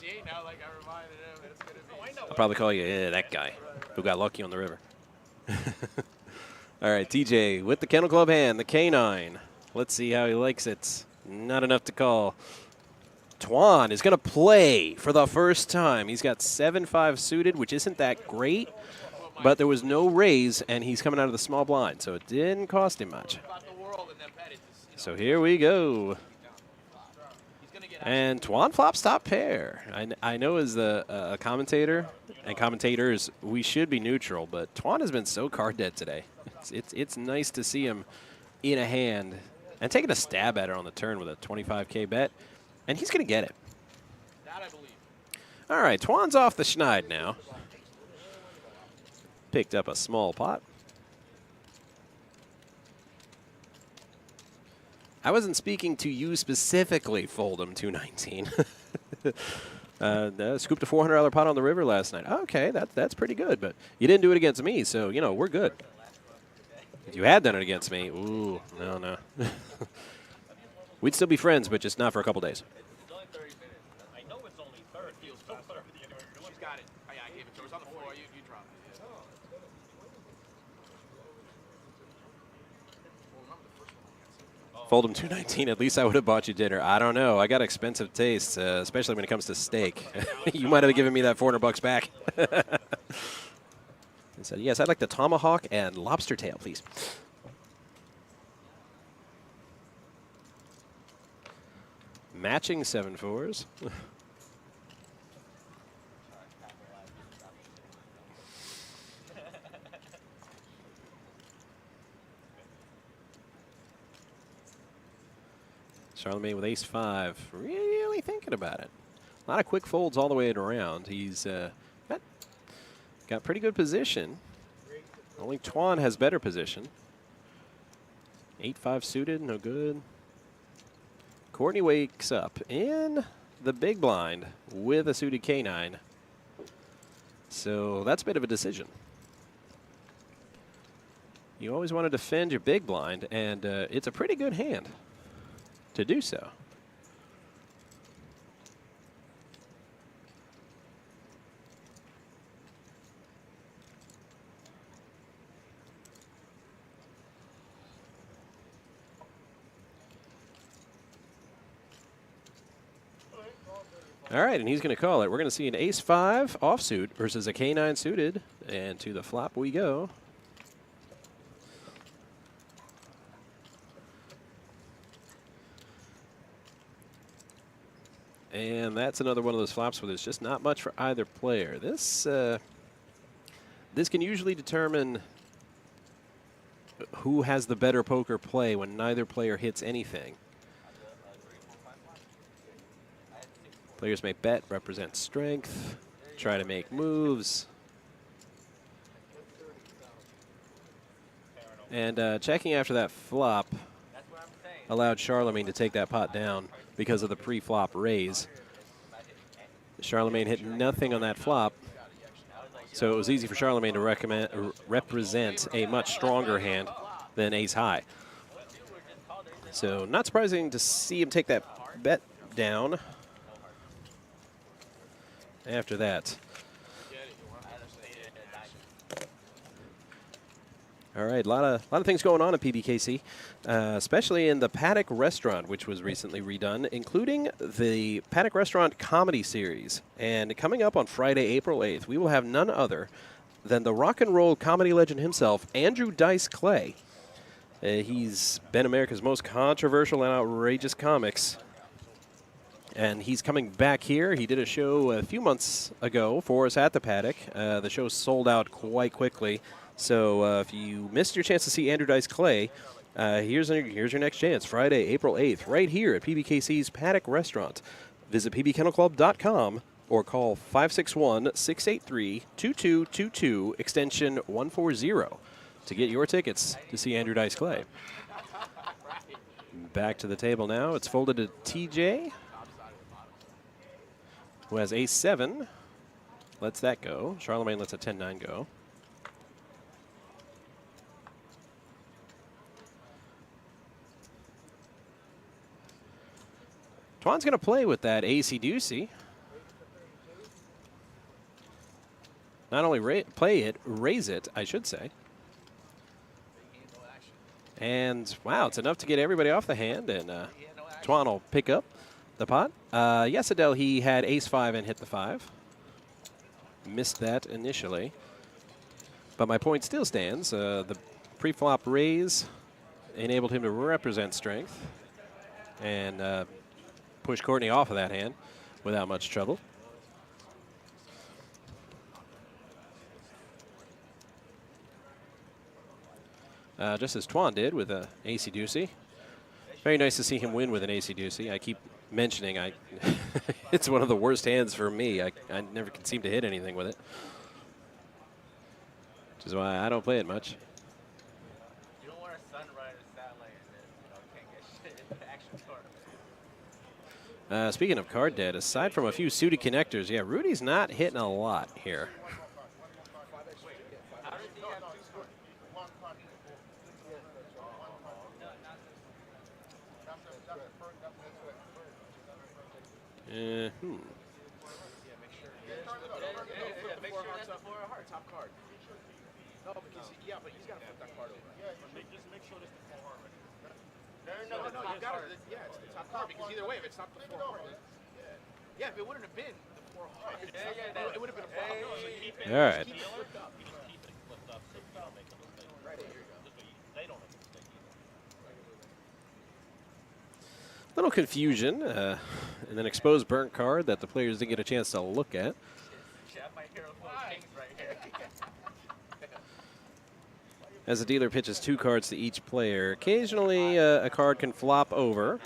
See, now like I reminded him, it's going to be. I'll probably call you that guy who got lucky on the river. All right, TJ with the Kennel Club hand, the K9. Let's see how he likes it. Not enough to call. Tuan is going to play for the first time. He's got 7-5 suited, which isn't that great, but there was no raise, and he's coming out of the small blind, so it didn't cost him much. So here we go. And Tuan flops top pair. I know as a commentator and commentators, we should be neutral, but Tuan has been so card dead today. It's nice to see him in a hand and taking a stab at it on the turn with a 25K bet. And he's going to get it. That I believe. All right, Tuan's off the schneid now. Picked up a small pot. I wasn't speaking to you specifically, Fold'em 219. Scooped a $400 pot on the river last night. Okay, that's pretty good, but you didn't do it against me, so, you know, we're good. If you had done it against me, ooh, no. We'd still be friends, but just not for a couple days. It's only 30 minutes. I know it's only 30. Feels faster. She's got it. I gave it to her. It's on the floor. You drop it. Fold'em 219. At least I would have bought you dinner. I don't know. I got expensive tastes, especially when it comes to steak. You might have given me that $400 back. I said, yes, I'd like the tomahawk and lobster tail, please. Matching 7-4s. Charlemagne with ace-5, really thinking about it. A lot of quick folds all the way around. He's got pretty good position. Only Tuan has better position. 8-5 suited, no good. Courtney wakes up in the big blind with a suited K9. So that's a bit of a decision. You always want to defend your big blind, and it's a pretty good hand to do so. All right, and he's going to call it. We're going to see an ace-5 offsuit versus a K9 suited, and to the flop we go. And that's another one of those flops where there's just not much for either player. This can usually determine who has the better poker play when neither player hits anything. Players may bet, represent strength, try to make moves. And checking after that flop allowed Charlemagne to take that pot down because of the pre-flop raise. Charlemagne hit nothing on that flop, so it was easy for Charlemagne to represent a much stronger hand than ace-high. So not surprising to see him take that bet down. After that. All right, a lot of things going on at PBKC, especially in the Paddock Restaurant, which was recently redone, including the Paddock Restaurant Comedy Series. And coming up on Friday, April 8th, we will have none other than the rock and roll comedy legend himself, Andrew Dice Clay. He's been America's most controversial and outrageous comics. And he's coming back here. He did a show a few months ago for us at the Paddock. The show sold out quite quickly. So if you missed your chance to see Andrew Dice Clay, here's your next chance. Friday, April 8th, right here at PBKC's Paddock Restaurant. Visit pbkennelclub.com or call 561-683-2222, extension 140, to get your tickets to see Andrew Dice Clay. Back to the table now. It's folded to TJ, who has ace-7. Lets that go. Charlemagne lets a 10-9 go. Twan's going to play with that acey-deucey. Not only play it, raise it, I should say. And, wow, it's enough to get everybody off the hand, and Twan will pick up the pot. Yes, Adele, he had ace-5 and hit the 5. Missed that initially. But my point still stands. The pre-flop raise enabled him to represent strength and push Courtney off of that hand without much trouble. Just as Twan did with a acey-deucey. Very nice to see him win with an acey-deucey. I keep mentioning it's one of the worst hands for me. I never can seem to hit anything with it, which is why I don't play it much. You don't want a sunrise satellite and then, can't get shit in the action tournament. Speaking of card debt, aside from a few suited connectors, yeah, Rudy's not hitting a lot here. Yeah, make sure that's four heart, top card. No, because but he's got to flip that card over. Yeah, just make sure it's the 4 heart right No, you got it. Yeah, it's the top card because either way, if it's not the 4 heart, yeah, if it wouldn't have been the 4 heart, it would have been a 4 heart. So keep it. All right. Keep it flipped up. You just keep it flipped up so you don't make a mistake. Right, here you go. This way they don't make a mistake either. Little confusion, and an exposed burnt card that the players didn't get a chance to look at. As the dealer pitches 2 cards to each player, occasionally a card can flop over,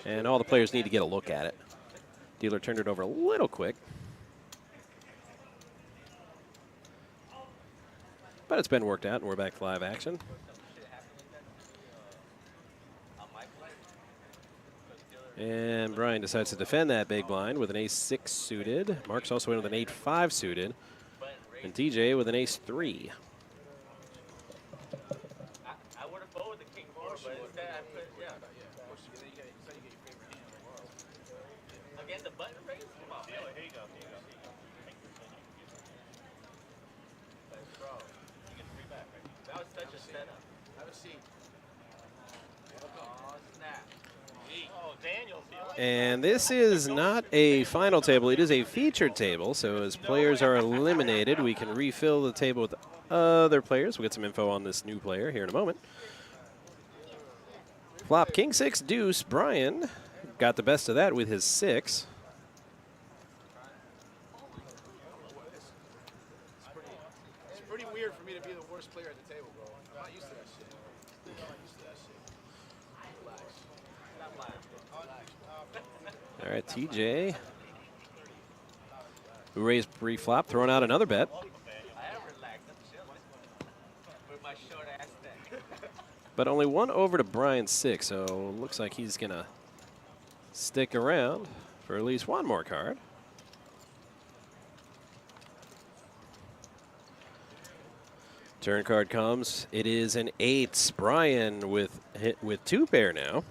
and all the players need to get a look at it. Dealer turned it over a little quick. But it's been worked out, and we're back to live action. And Brian decides to defend that big blind with an ace-6 suited. Mark's also in with an 8-5 suited. And TJ with an ace-3. I would have folded the king 4, but instead I put, Again, the button raise? Come on. Here you go. Bro, you get 3 back, right? That was such a setup. Have a seat. Oh, snap. Oh, Daniel. And this is not a final table. It is a featured table. So as players are eliminated, we can refill the table with other players. We'll get some info on this new player here in a moment. Flop king 6 deuce. Brian got the best of that with his 6. It's pretty weird for me to be the worst player at the table, bro. I'm not used to that shit. I'm not used to that shit. Relax. All right, TJ, who raised pre-flop, throwing out another bet. I am relaxed. I'm chilling. With my short ass neck. But only one over to Brian 6, so looks like he's going to stick around for at least one more card. Turn card comes. It is an 8. Brian with 2 pair now.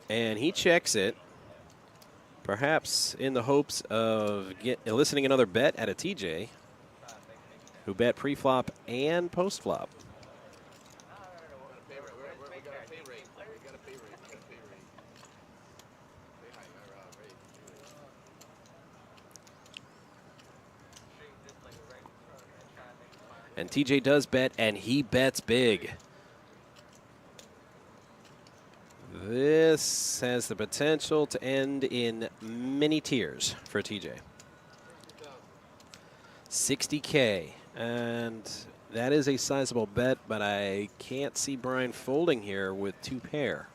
And he checks it, perhaps in the hopes of eliciting another bet at a TJ, who bet pre-flop and post-flop. And TJ does bet, and he bets big. This has the potential to end in many tears for TJ. $60K. And that is a sizable bet, but I can't see Brian folding here with 2 pair.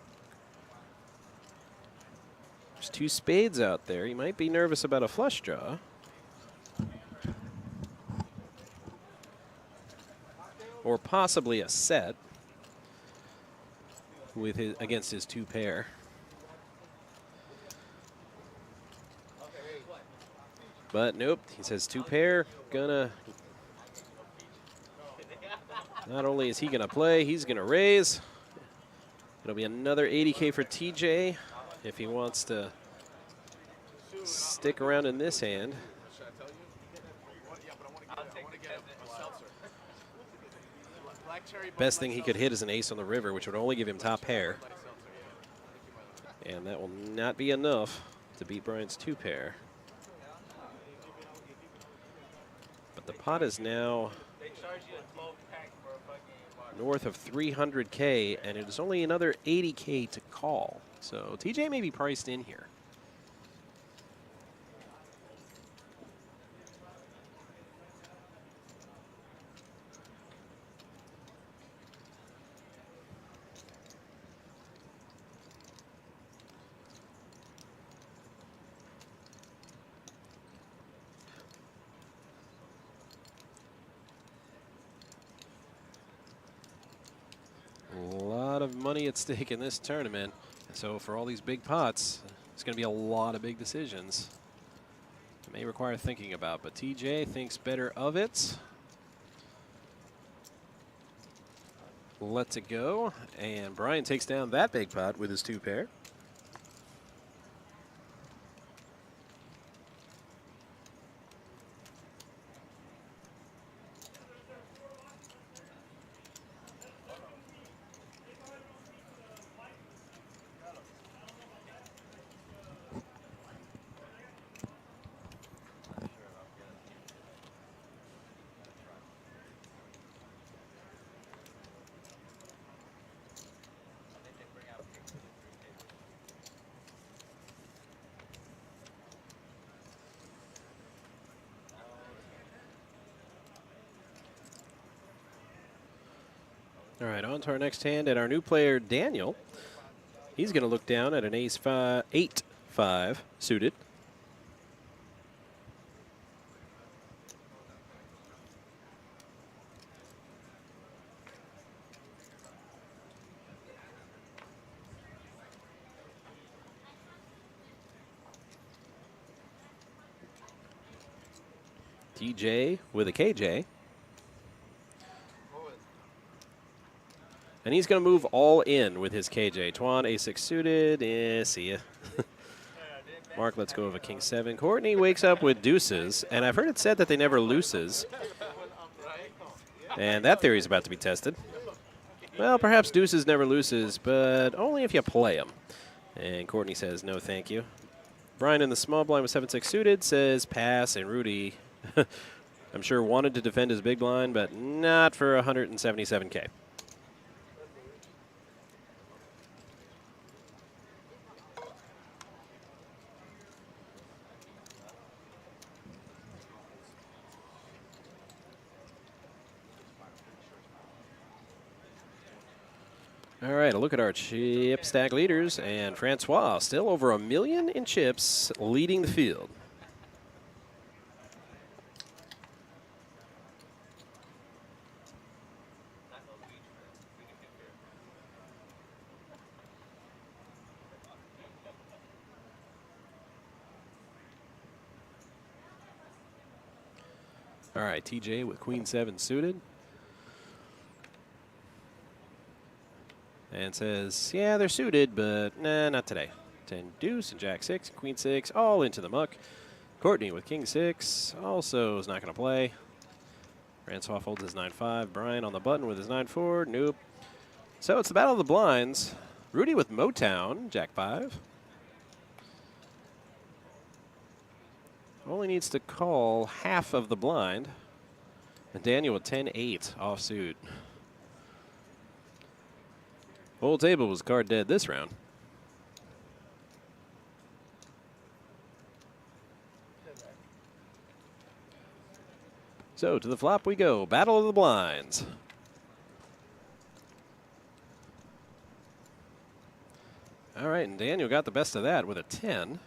There's 2 spades out there. He might be nervous about a flush draw. Or possibly a set with his against his 2 pair. But nope, he says 2 pair, gonna. Not only is he gonna play, he's gonna raise. It'll be another 80K for TJ if he wants to stick around in this hand. Best thing he could hit is an ace on the river, which would only give him top pair. And that will not be enough to beat Brian's 2 pair. But the pot is now north of 300K, and it is only another 80K to call. So TJ may be priced in here. Money at stake in this tournament. So for all these big pots, it's going to be a lot of big decisions. It may require thinking about, but TJ thinks better of it. Lets it go, and Brian takes down that big pot with his 2 pair. All right, on to our next hand, and our new player, Daniel. He's going to look down at an ace 8-5 suited. TJ with a KJ. And he's going to move all in with his KJ. Twan, A6 suited. See ya. Mark lets go of a king 7. Courtney wakes up with deuces. And I've heard it said that they never loses. And that theory is about to be tested. Well, perhaps deuces never loses, but only if you play them. And Courtney says, no, thank you. Brian in the small blind with 7-6 suited says pass. And Rudy, I'm sure, wanted to defend his big blind, but not for 177K. All right, a look at our chip stack leaders, and Francois still over $1 million in chips, leading the field. All right, TJ with Queen 7 suited. And says, yeah, they're suited, but nah, not today. 10 deuce and Jack 6, Queen 6, all into the muck. Courtney with King 6 also is not going to play. Francois folds his 9-5. Brian on the button with his 9-4. Nope. So it's the battle of the blinds. Rudy with Motown, Jack 5. Only needs to call half of the blind. And Daniel with 10-8 offsuit. Whole table was card dead this round. So to the flop we go. Battle of the blinds. All right, and Daniel got the best of that with a 10.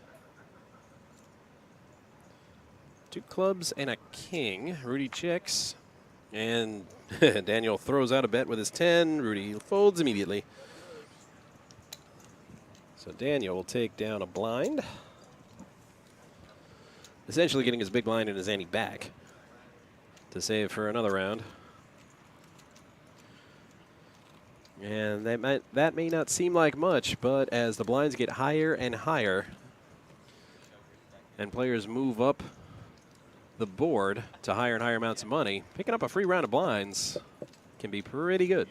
2 clubs and a king. Rudy checks. And Daniel throws out a bet with his 10. Rudy folds immediately. So Daniel will take down a blind. Essentially getting his big blind and his ante back to save for another round. And that may not seem like much, but as the blinds get higher and higher and players move up the board to higher and higher amounts of money, picking up a free round of blinds can be pretty good.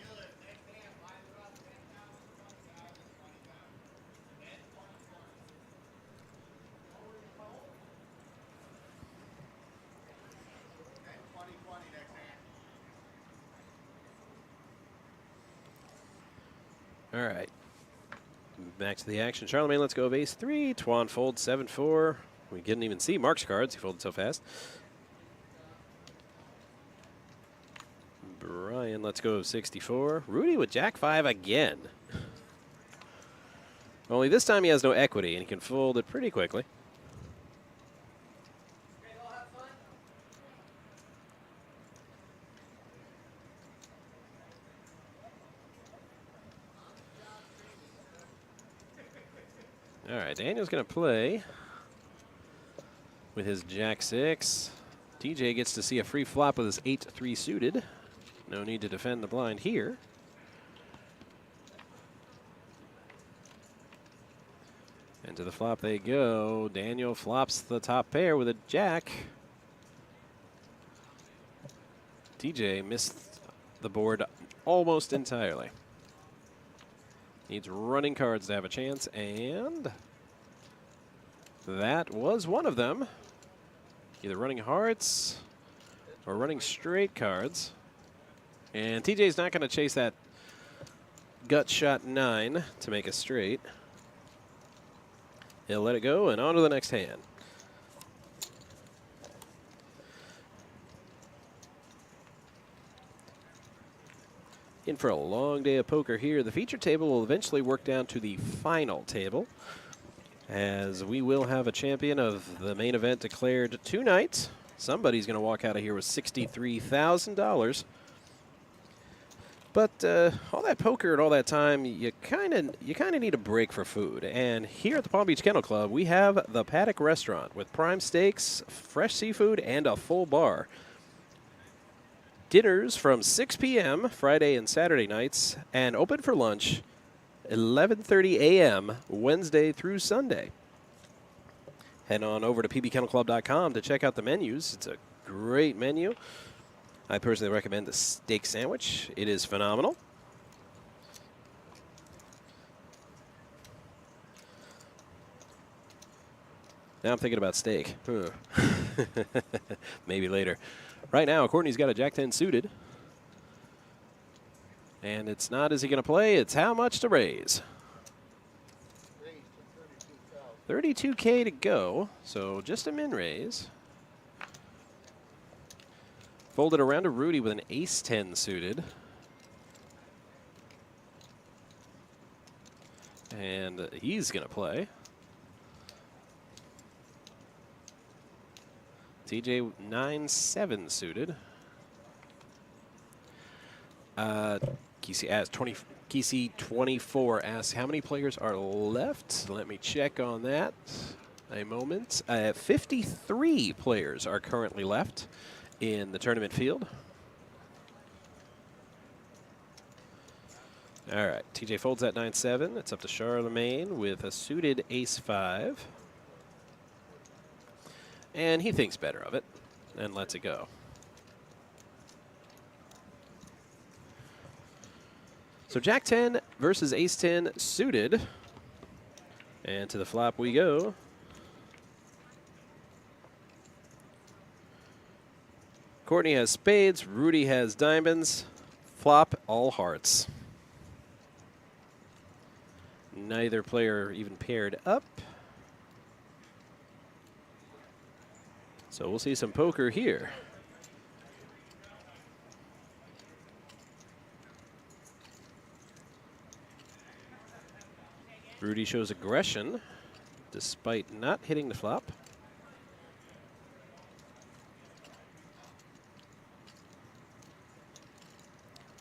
All right. Back to the action. Charlemagne, let's go of ace-3. Tuan folds 7-4. We didn't even see Mark's cards. He folded so fast. Brian, let's go of 64. Rudy with jack-5 again. Only this time he has no equity, and he can fold it pretty quickly. All right, Daniel's going to play with his jack-6. TJ gets to see a free flop with his 8-3 suited. No need to defend the blind here. And to the flop they go. Daniel flops the top pair with a jack. TJ missed the board almost entirely. Needs running cards to have a chance, and that was one of them. Either running hearts or running straight cards. And TJ's not going to chase that gut shot 9 to make a straight. He'll let it go and on to the next hand. In for a long day of poker here. The feature table will eventually work down to the final table, as we will have a champion of the main event declared tonight. Somebody's going to walk out of here with $63,000. But all that poker and all that time, you kind of need a break for food. And here at the Palm Beach Kennel Club, we have the Paddock Restaurant with prime steaks, fresh seafood, and a full bar. Dinners from 6 p.m. Friday and Saturday nights, and open for lunch 11:30 a.m. Wednesday through Sunday. Head on over to pbkennelclub.com to check out the menus. It's a great menu. I personally recommend the steak sandwich. It is phenomenal. Now I'm thinking about steak. Maybe later. Right now, Courtney's got a jack-10 suited. And it's not, is he going to play? It's how much to raise. $32K to go, so just a min raise. Folded around to Rudy with an ace-10 suited. And he's going to play. TJ 9-7 suited. Kesey 24 asks how many players are left. Let me check on that. A moment. 53 players are currently left in the tournament field. All right, TJ folds that 9-7. It's up to Charlemagne with a suited ace-5. And he thinks better of it and lets it go. So Jack-10 versus Ace-10 suited. And to the flop we go. Courtney has spades. Rudy has diamonds. Flop, all hearts. Neither player even paired up. So we'll see some poker here. Rudy shows aggression despite not hitting the flop.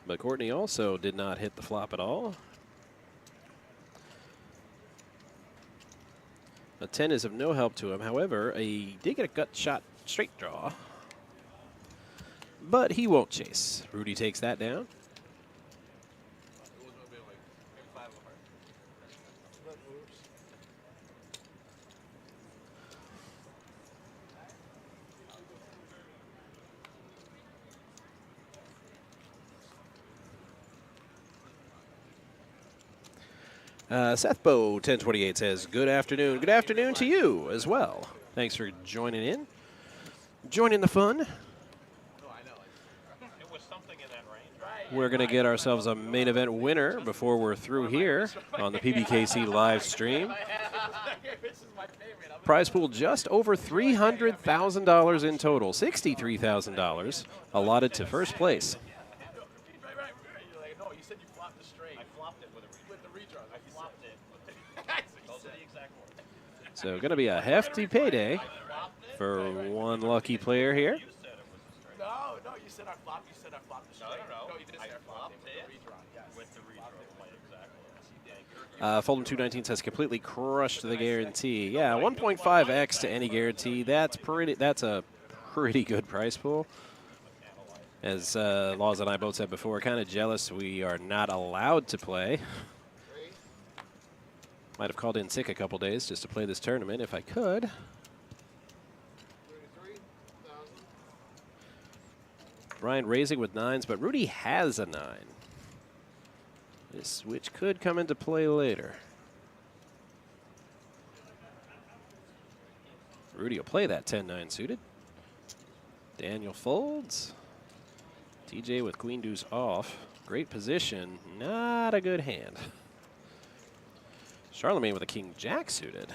But Courtney also did not hit the flop at all. A 10 is of no help to him. However, he did get a gut shot straight draw. But he won't chase. Rudy takes that down. Seth Bow 1028 says, good afternoon. Good afternoon to you as well. Thanks for joining in. Joining the fun. We're going to get ourselves a main event winner before we're through here on the PBKC live stream. Prize pool just over $300,000 in total, $63,000 allotted to first place. No, you said you flopped the straight. I flopped it with the redraw. I flopped it. Those are the exact words. So going to be a hefty payday for one lucky player here. No, you said I flopped. You said I flopped the straight. No, you didn't say I flopped it with the redraw. Yes. With the redraw. Fold'em 219 says completely crushed the guarantee. Yeah, 1.5x to any guarantee. That's a pretty good price pool. As Laws and I both said before, kind of jealous we are not allowed to play. Might have called in sick a couple days just to play this tournament if I could. Ryan raising with 9s, but Rudy has a 9. This which could come into play later. Rudy will play that 10-9 suited. Daniel folds. TJ with queen deuce off. Great position, not a good hand. Charlemagne with a king jack suited.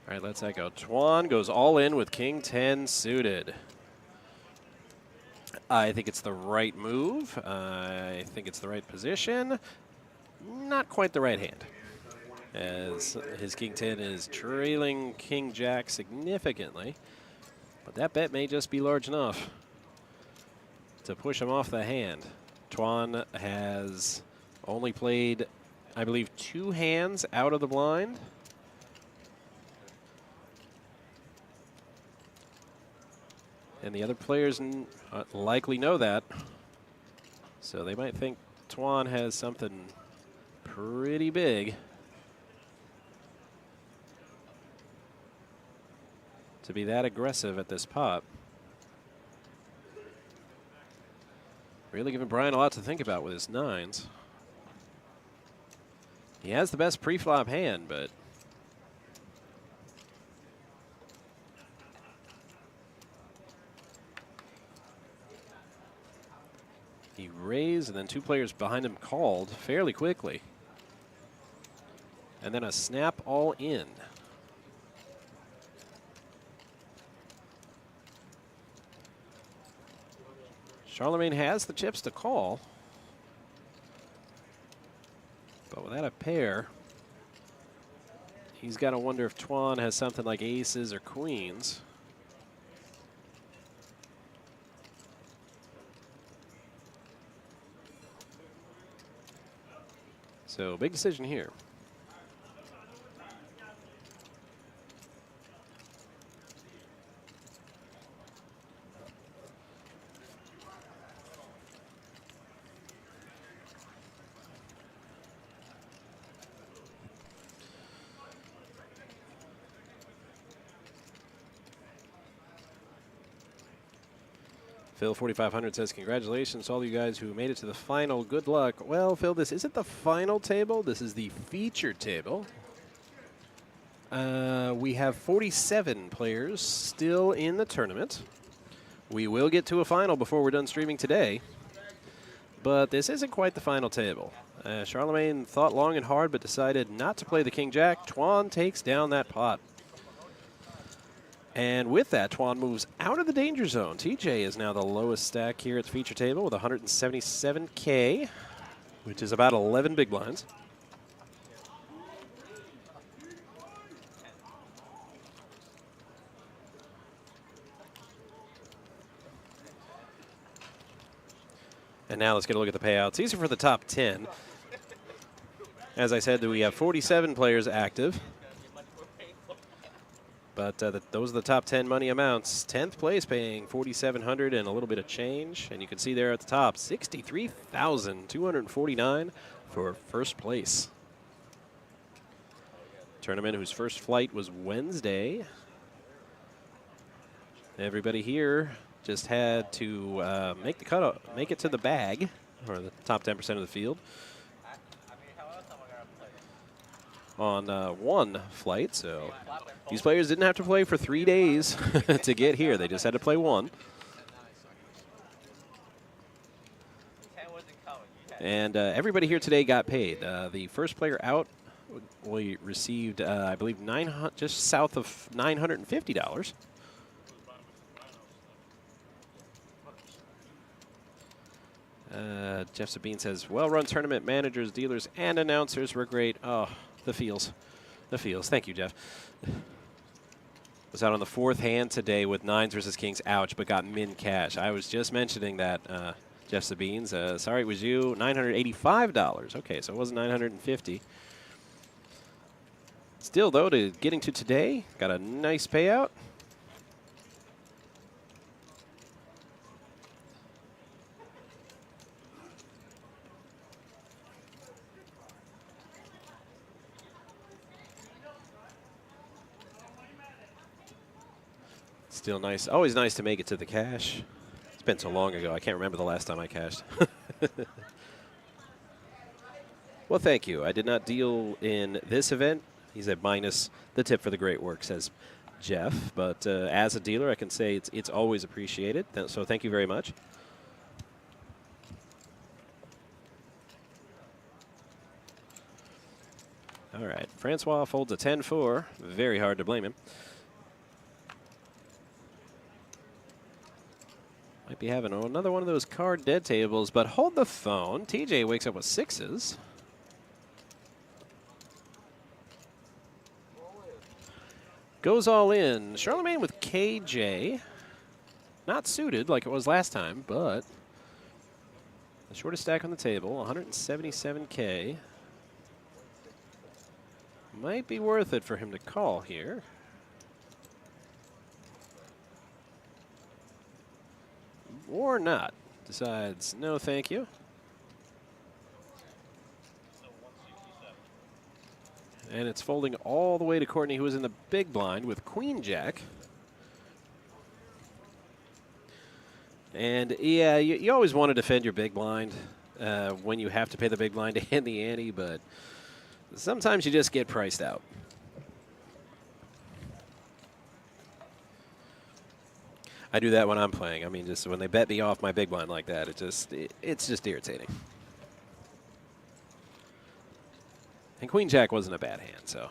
All right, let's echo. Tuan goes all in with king 10 suited. I think it's the right move. I think it's the right position. Not quite the right hand, as his king 10 is trailing king jack significantly. But that bet may just be large enough to push him off the hand. Tuan has only played, I believe, 2 hands out of the blind. And the other players likely know that. So they might think Tuan has something pretty big to be that aggressive at this pot. Really giving Brian a lot to think about with his 9s. He has the best pre-flop hand, but he raised, and then 2 players behind him called fairly quickly. And then a snap all in. Charlemagne has the chips to call. But without a pair, he's got to wonder if Tuan has something like aces or queens. So big decision here. Phil 4500 says, congratulations to all you guys who made it to the final. Good luck. Well, Phil, this isn't the final table. This is the featured table. We have 47 players still in the tournament. We will get to a final before we're done streaming today. But this isn't quite the final table. Charlemagne thought long and hard, but decided not to play the King Jack. Tuan takes down that pot. And with that, Tuan moves out of the danger zone. TJ is now the lowest stack here at the feature table with 177K, which is about 11 big blinds. And now let's get a look at the payouts. These are for the top 10. As I said, we have 47 players active. But those are the top 10 money amounts. 10th place paying $4,700 and a little bit of change. And you can see there at the top, $63,249 for first place. Tournament whose first flight was Wednesday. Everybody here just had to make the cutoff, make it to the bag, or the top 10% of the field. On one flight, so these players didn't have to play for 3 days to get here. They just had to play one. And everybody here today got paid. The first player out, we received, I believe, just south of $950. Jeff Sabine says, well-run tournament managers, dealers, and announcers were great. Oh, the feels. The feels. Thank you, Jeff. Was out on the fourth hand today with nines versus kings. Ouch, but got min cash. I was just mentioning that, Jeff Sabines. Sorry it was you. $985. Okay, so it wasn't $950. Still, though, to getting to today, got a nice payout. Still nice. Always nice to make it to the cash. It's been so long ago. I can't remember the last time I cashed. Well, thank you. I did not deal in this event. He said minus the tip for the great work, says Jeff. But as a dealer, I can say it's always appreciated. So thank you very much. All right. Francois folds a 10-4. Very hard to blame him. Might be having another one of those card dead tables, but hold the phone. TJ wakes up with sixes. Goes all in. Charlemagne with KJ. Not suited like it was last time, but the shortest stack on the table, 177K. Might be worth it for him to call here. Or not. Decides, no, thank you. And it's folding all the way to Courtney, who was in the big blind with Queen Jack. And yeah, you always want to defend your big blind when you have to pay the big blind and the ante, but sometimes you just get priced out. I do that when I'm playing. I mean, just when they bet me off my big blind like that, it's just irritating. And Queen Jack wasn't a bad hand, so.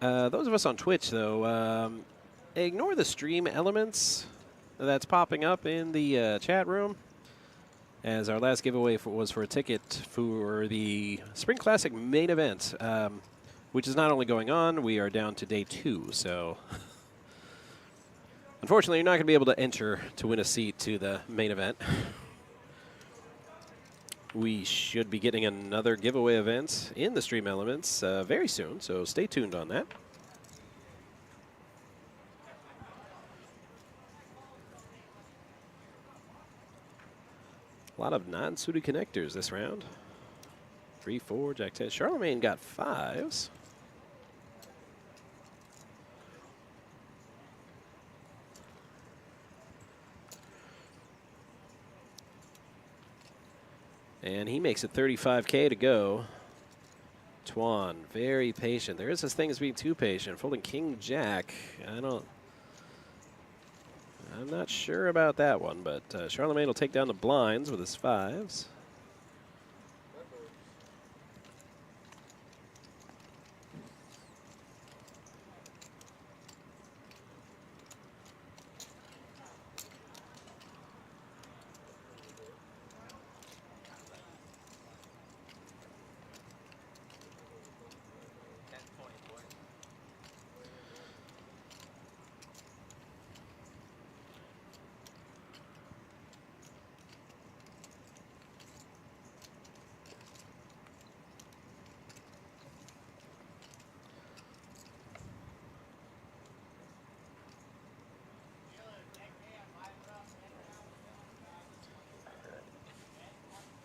Those of us on Twitch, though, ignore the stream elements that's popping up in the chat room, as our last giveaway was for a ticket for the Spring Classic main event. Which is not only going on, we are down to day 2, so unfortunately you're not going to be able to enter to win a seat to the main event. We should be getting another giveaway event in the stream elements very soon, so stay tuned on that. A lot of non-suited connectors this round. 3, 4, Jack 10. Charlemagne got 5s. And he makes it 35K to go. Tuan, very patient. There is this thing as being too patient. Folding King Jack. I'm not sure about that one, but Charlemagne will take down the blinds with his 5s.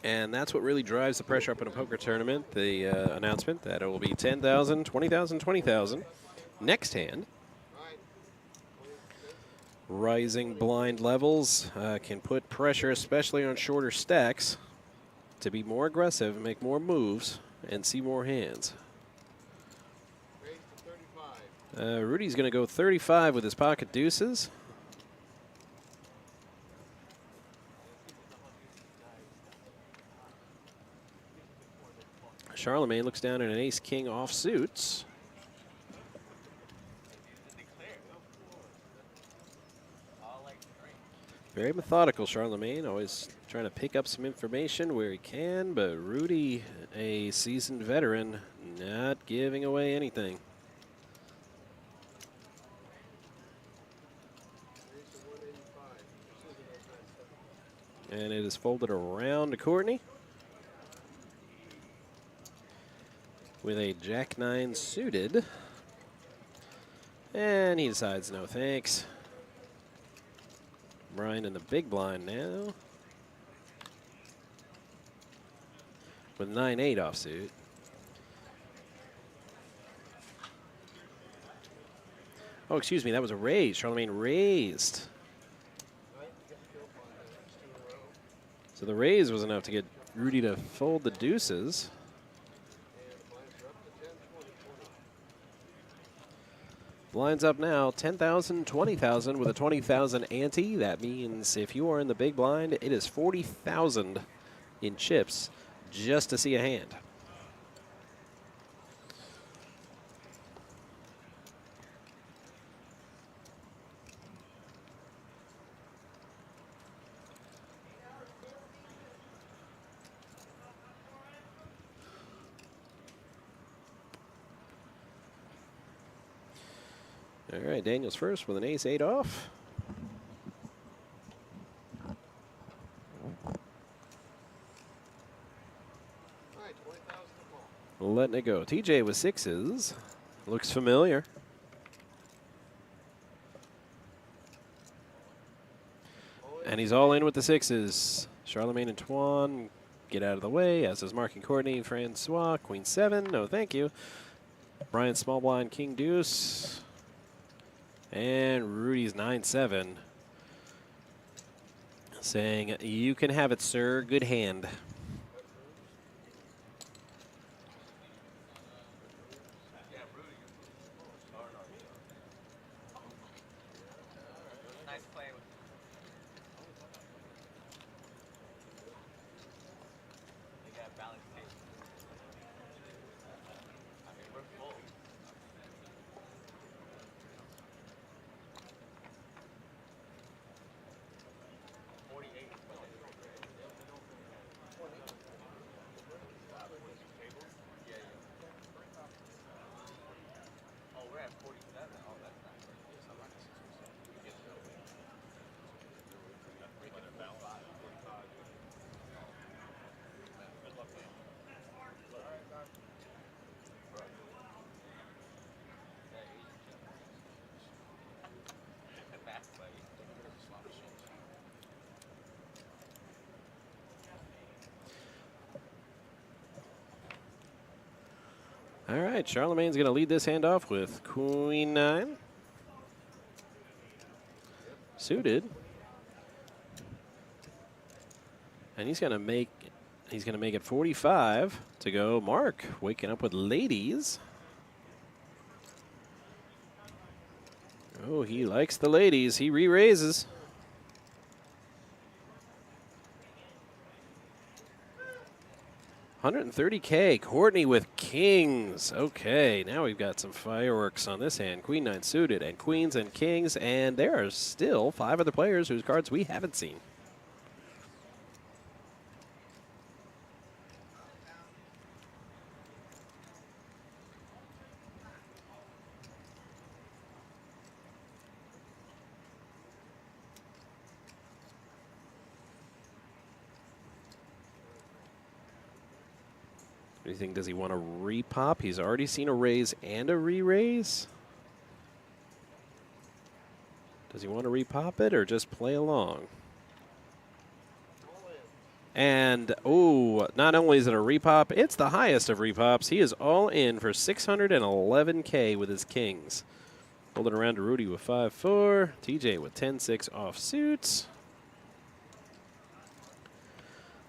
And that's what really drives the pressure up in a poker tournament, the announcement that it will be 10,000, 20,000, 20,000. Next hand. Rising blind levels can put pressure, especially on shorter stacks, to be more aggressive, make more moves, and see more hands. Rudy's going to go 35 with his pocket deuces. Charlemagne looks down at an ace-king offsuits. Very methodical, Charlemagne, always trying to pick up some information where he can, but Rudy, a seasoned veteran, not giving away anything. And it is folded around to Courtney with a Jack-9 suited. And he decides no thanks. Brian in the big blind now with 9-8 offsuit. Oh, excuse me, that was a raise. Charlemagne raised. So the raise was enough to get Rudy to fold the deuces. Blinds up now, 10,000, 20,000 with a 20,000 ante. That means if you are in the big blind, it is 40,000 in chips just to see a hand. All right, Daniel's first with an ace-8 off. Letting it go. TJ with 6s. Looks familiar. And he's all in with the 6s. Charlemagne and Tuan get out of the way, as does Mark and Courtney. Francois, Queen 7. No, thank you. Brian small blind, King deuce. And Rudy's 9-7. Saying, you can have it, sir. Good hand. All right, Charlemagne's going to lead this hand off with Queen 9. Suited. And he's going to make it 45 to go. Mark waking up with ladies. Oh, he likes the ladies. He re-raises. 130K. Courtney with kings. Okay, now we've got some fireworks on this hand. Queen 9 suited and queens and kings. And there are still 5 other players whose cards we haven't seen. Do you think, does he want to repop? He's already seen a raise and a re-raise. Does he want to repop it or just play along? And, oh, not only is it a repop, it's the highest of repops. He is all in for 611K with his kings. Holding around to Rudy with 5-4. TJ with 10-6 offsuits.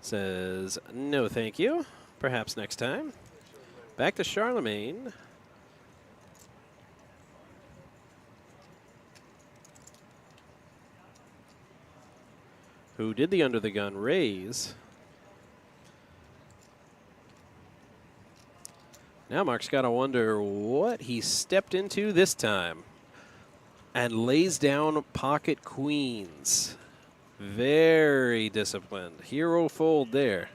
Says, no thank you. Perhaps next time. Back to Charlemagne. Who did the under the gun raise. Now Mark's got to wonder what he stepped into this time. And lays down pocket queens. Very disciplined. Hero fold there.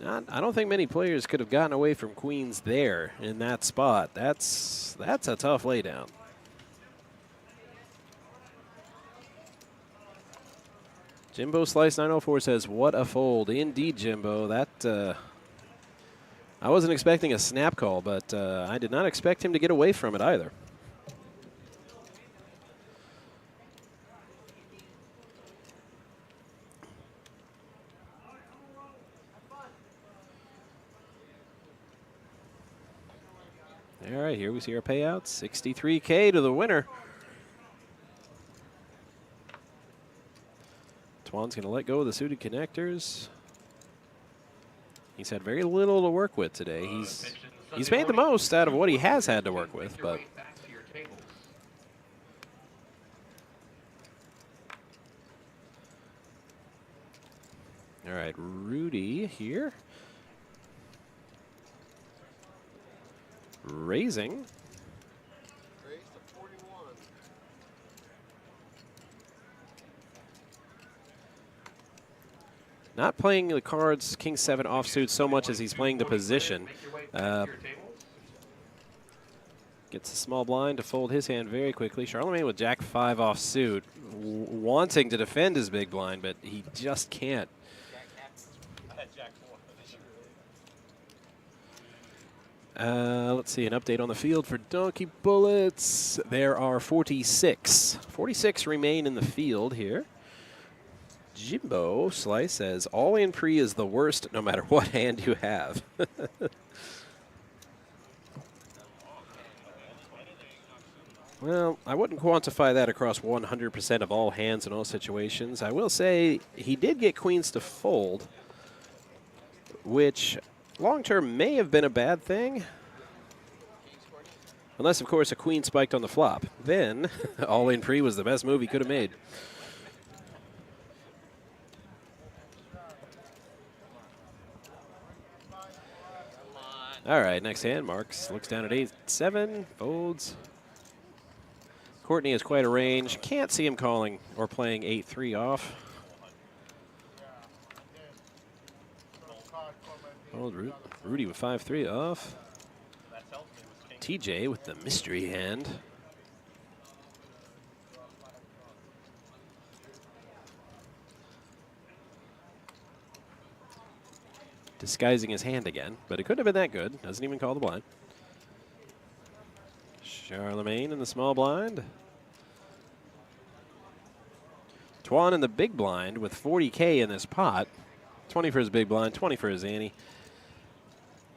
I don't think many players could have gotten away from queens there in that spot. That's a tough laydown. Jimbo Slice 904 says, what a fold. Indeed, Jimbo. That I wasn't expecting a snap call, but I did not expect him to get away from it either. All right, here we see our payouts. 63K to the winner. Twan's going to let go of the suited connectors. He's had very little to work with today. He's made the most out of what he has had to work with, but all right, Rudy here. Raising. Raise to 41. Not playing the cards King 7 offsuit so much as he's playing the position. Gets a small blind to fold his hand very quickly. Charlemagne with Jack 5 offsuit, wanting to defend his big blind, but he just can't. I had Jack 4. Let's see, an update on the field for Donkey Bullets. There are 46. 46 remain in the field here. Jimbo Slice says, all in pre is the worst no matter what hand you have. Well, I wouldn't quantify that across 100% of all hands in all situations. I will say he did get queens to fold, which long-term may have been a bad thing. Unless, of course, a queen spiked on the flop. Then, all-in pre was the best move he could have made. All right, next hand, Marks looks down at 8-7, folds. Courtney has quite a range. Can't see him calling or playing 8-3 off. Fold Rudy with 5-3 off. TJ with the mystery hand. Disguising his hand again, but it couldn't have been that good. Doesn't even call the blind. Charlemagne in the small blind. Twan in the big blind with 40K in this pot. 20 for his big blind, 20 for his ante.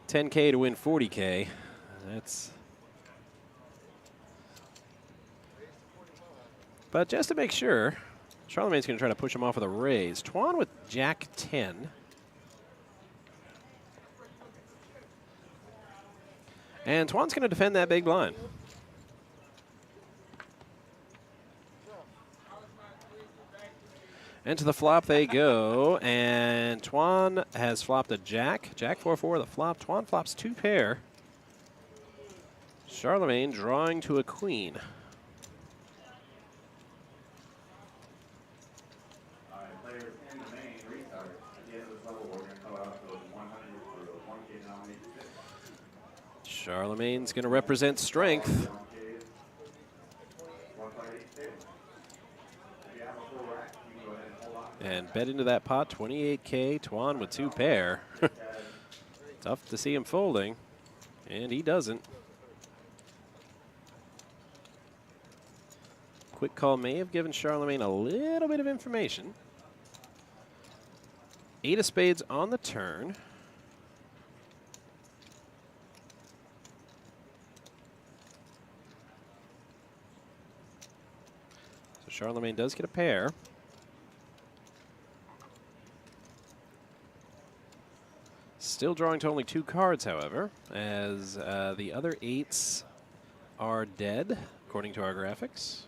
10K to win 40K. That's. But just to make sure, Charlemagne's going to try to push him off with a raise. Twan with Jack 10. And Twan's going to defend that big blind. Into the flop they go, and Tuan has flopped a jack. Jack 4-4, the flop. Tuan flops 2 pair. Charlemagne drawing to a queen. All right, players in the main restart. At the end of this level, we're going to go out to 100 for the 1K denominated six. Charlemagne's going to represent strength. 1K, 1 player each table. If you have a full rack, you can go ahead and hold on. And bet into that pot, 28K. Tuan with 2 pair. Tough to see him folding, and he doesn't. Quick call may have given Charlemagne a little bit of information. 8 of spades on the turn. So Charlemagne does get a pair. Still drawing to only 2 cards, however, as the other 8s are dead, according to our graphics.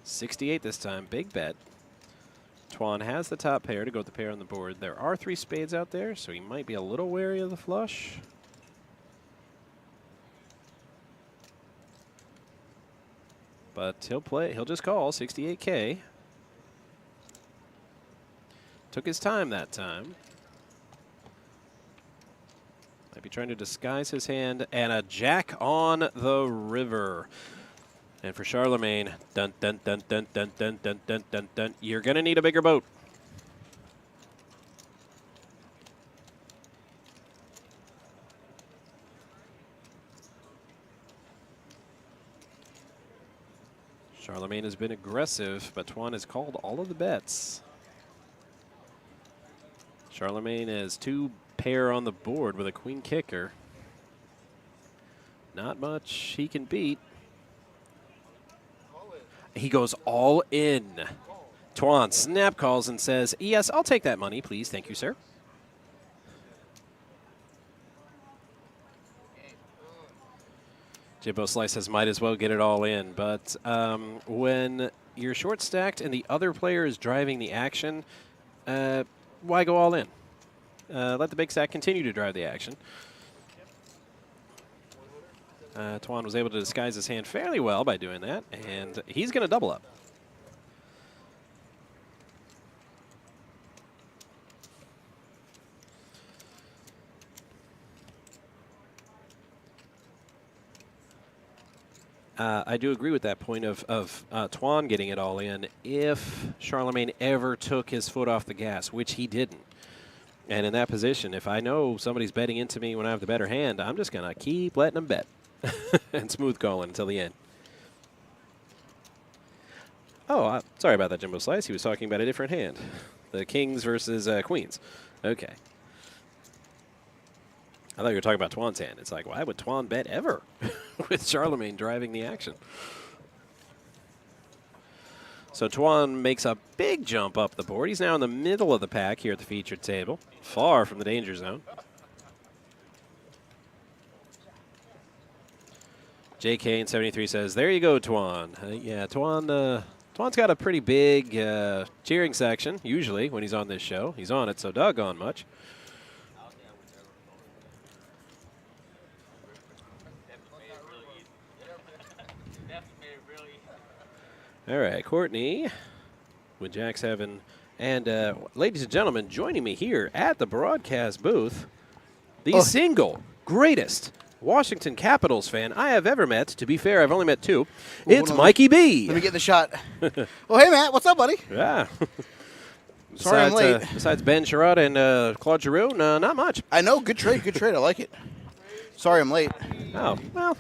68 this time, big bet. Tuan has the top pair to go with the pair on the board. There are 3 spades out there, so he might be a little wary of the flush. But he'll just call 68K. Took his time that time. Might be trying to disguise his hand, and a jack on the river. And for Charlemagne, dun dun dun dun dun dun dun dun dun dun. You're gonna need a bigger boat. Charlemagne has been aggressive, but Tuan has called all of the bets. Charlemagne has 2 pair on the board with a queen kicker. Not much he can beat. He goes all in. Tuan snap calls and says, yes, I'll take that money, please. Thank you, sir. Jimbo Slice says, might as well get it all in. But when you're short stacked and the other player is driving the action, why go all in? Let the big stack continue to drive the action. Tuan was able to disguise his hand fairly well by doing that, and he's going to double up. I do agree with that point of Tuan getting it all in if Charlemagne ever took his foot off the gas, which he didn't. And in that position, if I know somebody's betting into me when I have the better hand, I'm just going to keep letting them bet. And smooth calling until the end. Oh, sorry about that, Jimbo Slice. He was talking about a different hand. The kings versus queens. Okay. I thought you were talking about Tuan's hand. It's like, why would Tuan bet ever with Charlemagne driving the action? So Tuan makes a big jump up the board. He's now in the middle of the pack here at the featured table, far from the danger zone. JK in 73 says, there you go, Tuan. Yeah, Tuan's got a pretty big cheering section, usually, when he's on this show. He's on it so doggone much. All right, Courtney with Jack 7. And ladies and gentlemen, joining me here at the broadcast booth, the single greatest Washington Capitals fan I have ever met. To be fair, I've only met 2. It's Mikey B. Let me get the shot. Well, hey, Matt. What's up, buddy? Yeah. Sorry I'm late. Besides Ben Sherrod and Claude Giroux, not much. I know. Good trade. Good trade. I like it. Sorry I'm late. Oh, well.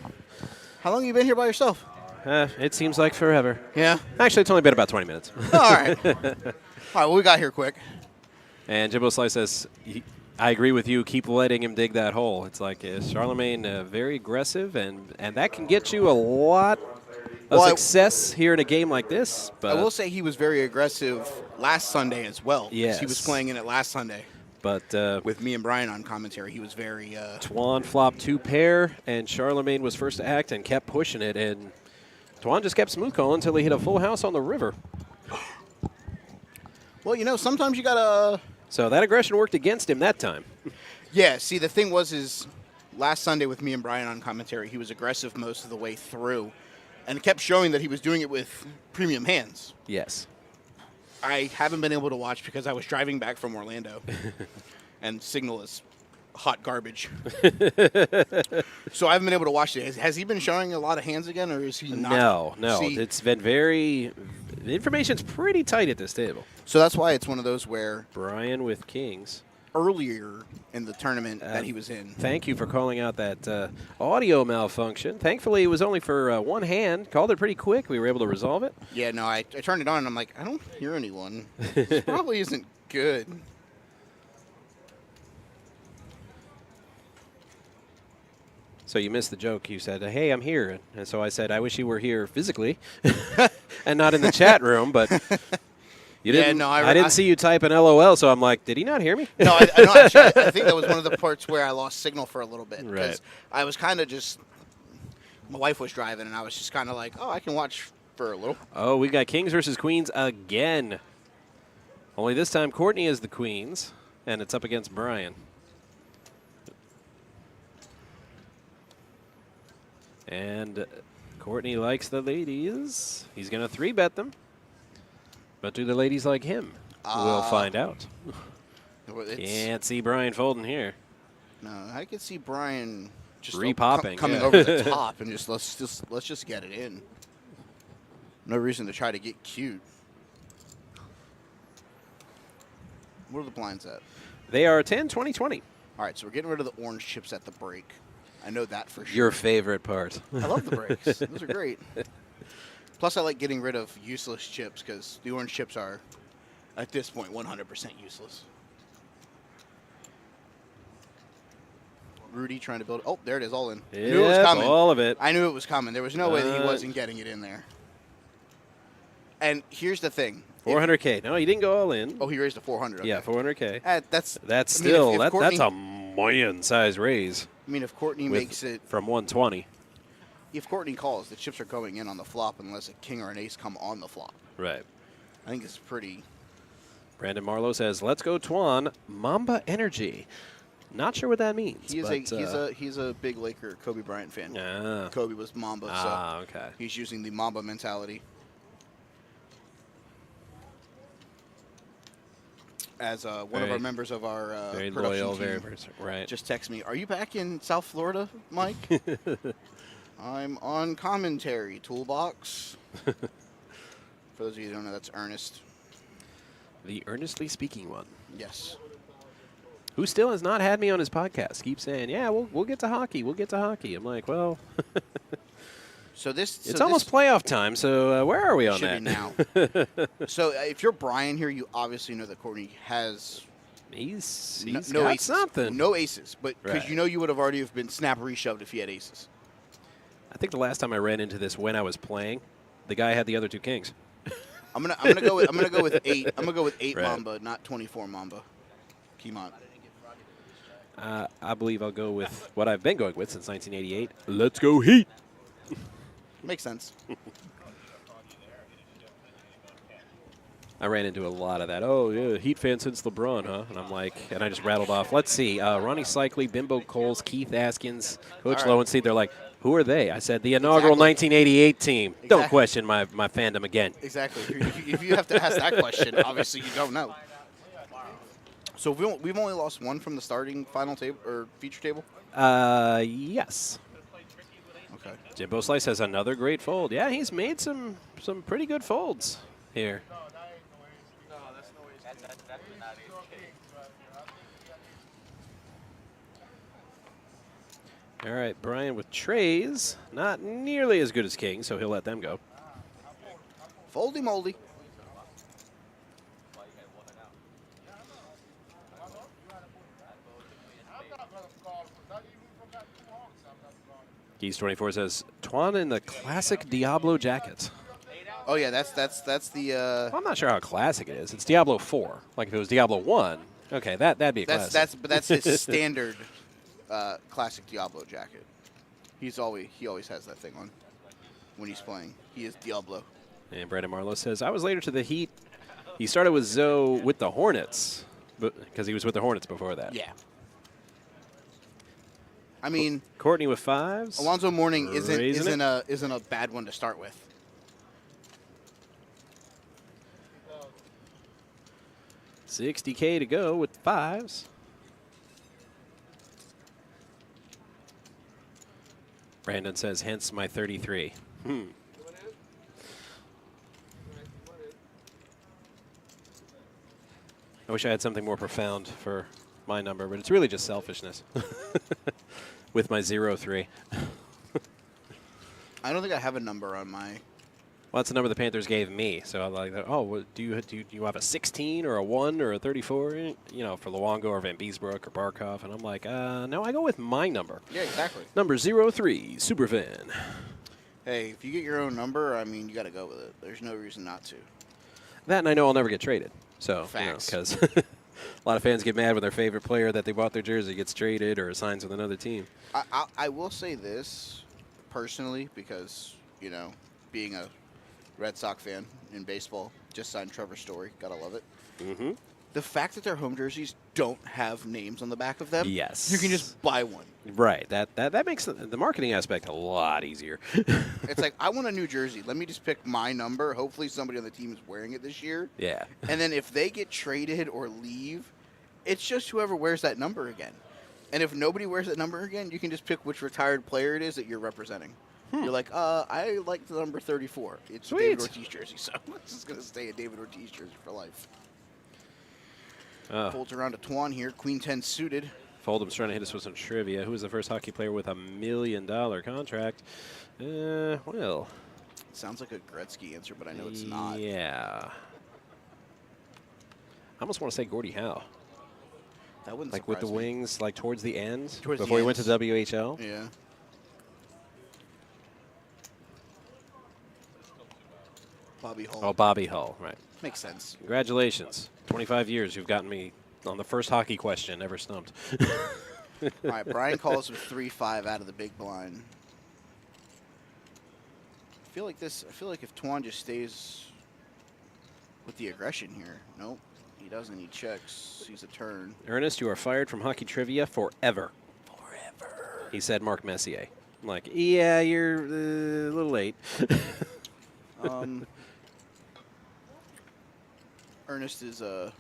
How long have you been here by yourself? It seems like forever. Yeah? Actually, it's only been about 20 minutes. All right. All right, well, we got here quick. And Jimbo Slice says, I agree with you. Keep letting him dig that hole. It's like Charlemagne very aggressive, and that can get you a lot of success here in a game like this. But I will say he was very aggressive last Sunday as well. Yes. He was playing in it last Sunday. But with me and Brian on commentary, he was very... Tuan flopped 2 pair, and Charlemagne was first to act and kept pushing it. And Tuan just kept smooth calling until he hit a full house on the river. Well, you know, sometimes you gotta. So that aggression worked against him that time. Yeah. See, the thing was, last Sunday with me and Brian on commentary, he was aggressive most of the way through, and kept showing that he was doing it with premium hands. Yes. I haven't been able to watch because I was driving back from Orlando, and signal is hot garbage. So I haven't been able to watch it. Has he been showing a lot of hands again, or is he not? No. See, It's been the information's pretty tight at this table. so that's why it's one of those where Brian with kings. earlier in the tournament that he was in. Thank you for calling out that audio malfunction. Thankfully, it was only for one hand. Called it pretty quick. We were able to resolve it. Yeah, no, I turned it on, and I'm like, I don't hear anyone. This probably isn't good. So you missed the joke. You said, hey, I'm here. And so I said, I wish you were here physically and not in the chat room. But you didn't. no, I didn't see you type an LOL, so I'm like, did he not hear me? No, actually, I think that was one of the parts where I lost signal for a little bit. Right. Because I was kind of just, my wife was driving, and I was just kind of like, oh, I can watch for a little. Oh, we got kings versus queens again. Only this time, Courtney is the queens, and it's up against Brian. And Courtney likes the ladies. He's going to 3-bet them. But do the ladies like him? We'll find out. Can't see Brian folding here. No, I could see Brian just Repopping, coming yeah. over the top and let's just get it in. No reason to try to get cute. What are the blinds at? They are 10, 20, 20. All right, so we're getting rid of the orange chips at the break. I know that for sure. Your favorite part. I love the breaks. Those are great. Plus, I like getting rid of useless chips because the orange chips are, at this point, 100% useless. Rudy trying to build. Oh, there it is, all in. Knew it was Yep, coming. all of it. I knew it was coming. There was no way that he wasn't getting it in there. And here's the thing. 400K. No, he didn't go all in. Oh, he raised to 400. Okay. Yeah, 400K. That's Still, if that's Courtney, a million-size raise. I mean, if Courtney makes it from 120. If Courtney calls, the chips are going in on the flop unless a king or an ace come on the flop. Right. I think it's pretty. Brandon Marlowe says, "Let's go, Tuan. Mamba Energy." Not sure what that means. He is he's a big Laker Kobe Bryant fan. Yeah. Kobe was Mamba, so okay. He's using the Mamba mentality. As one of our members of our very production loyal, team very right. just text me, "Are you back in South Florida, Mike?" I'm on commentary, Toolbox. For those of you who don't know, that's Ernest. The earnestly speaking one. Yes. Who still has not had me on his podcast. Keeps saying, yeah, we'll get to hockey. We'll get to hockey. I'm like, well, it's almost playoff time, so where are we on that? Should be now. So if you're Brian here, you obviously know that Courtney has he's no got aces. something. No aces, but because Right. you know you would have already have been snap reshoved if he had aces. I think the last time I ran into this when I was playing, the guy had the other two kings. I'm gonna go with 8. I'm gonna go with 8 Right. Mamba, not 24 Mamba. Keymont. I believe I'll go with what I've been going with since 1988. Let's go Heat. Makes sense. I ran into a lot of that. Oh, yeah, Heat fan since LeBron, huh? And I'm like, and I just rattled off. Let's see. Ronnie Cycli, Bimbo Coles, Keith Askins, Coach All right. Lowenstein. They're like, who are they? I said, the inaugural 1988 team. Don't question my fandom again. Exactly. If you have to ask that question, obviously you don't know. So we've only lost one from the starting final table or feature table. Yes. Okay. Jimbo Slice has another great fold. Yeah, he's made some pretty good folds here. All right, Brian with trays. Not nearly as good as King, so he'll let them go. Foldy moldy. Geese 24 says, Tuan in the classic Diablo jacket. Oh yeah, that's the. Well, I'm not sure how classic it is. It's Diablo 4. Like if it was Diablo 1, okay, that'd be a classic. That's his standard classic Diablo jacket. He always has that thing on when he's playing. He is Diablo. And Brandon Marlowe says, I was later to the Heat. He started with Zoe with the Hornets, because he was with the Hornets before that. Yeah. I mean, Courtney with 5s. Alonzo Mourning Raising isn't a bad one to start with. $60K to go with 5s. Brandon says, hence my 33. I wish I had something more profound for my number, but it's really just selfishness with my 0-3. I don't think I have a number on my. Well, that's the number the Panthers gave me. So I'm like, oh, well, do you have a 16 or a 1 or a 34? You know, for Luongo or Van Beesbrook or Barkov. And I'm like, no, I go with my number. Yeah, exactly. Number 0-3, Superfan. Hey, if you get your own number, I mean, you got to go with it. There's no reason not to. That, and I know I'll never get traded. So, Facts. Because a lot of fans get mad when their favorite player that they bought their jersey gets traded or signs with another team. I will say this personally because, you know, being a Red Sox fan in baseball, just signed Trevor Story. Gotta love it. Mm-hmm. The fact that their home jerseys don't have names on the back of them, Yes. you can just buy one. Right. That makes the marketing aspect a lot easier. It's like, I want a new jersey. Let me just pick my number. Hopefully somebody on the team is wearing it this year. Yeah. And then if they get traded or leave, it's just whoever wears that number again. And if nobody wears that number again, you can just pick which retired player it is that you're representing. You're like, I like the number 34. It's a David Ortiz jersey, so I'm just going to stay a David Ortiz jersey for life. Folds around to Twan here. Queen 10 suited. Foldham's trying to hit us with some trivia. Who is the first hockey player with $1 million contract? Well. Sounds like a Gretzky answer, but I know it's not. Yeah. I almost want to say Gordie Howe. That wouldn't like with the surprise me. wings, like towards the end, Towards the before he went to ends. WHL. Yeah. Bobby Hull. Oh, Bobby Hull, right. Makes sense. Congratulations. 25 years, you've gotten me on the first hockey question ever stumped. All right, Brian calls with 3-5 out of the big blind. I feel like if Twan just stays with the aggression here. Nope, he doesn't. He checks. Sees a turn. Ernest, you are fired from hockey trivia forever. Forever. He said Mark Messier. I'm like, yeah, you're a little late. Ernest is a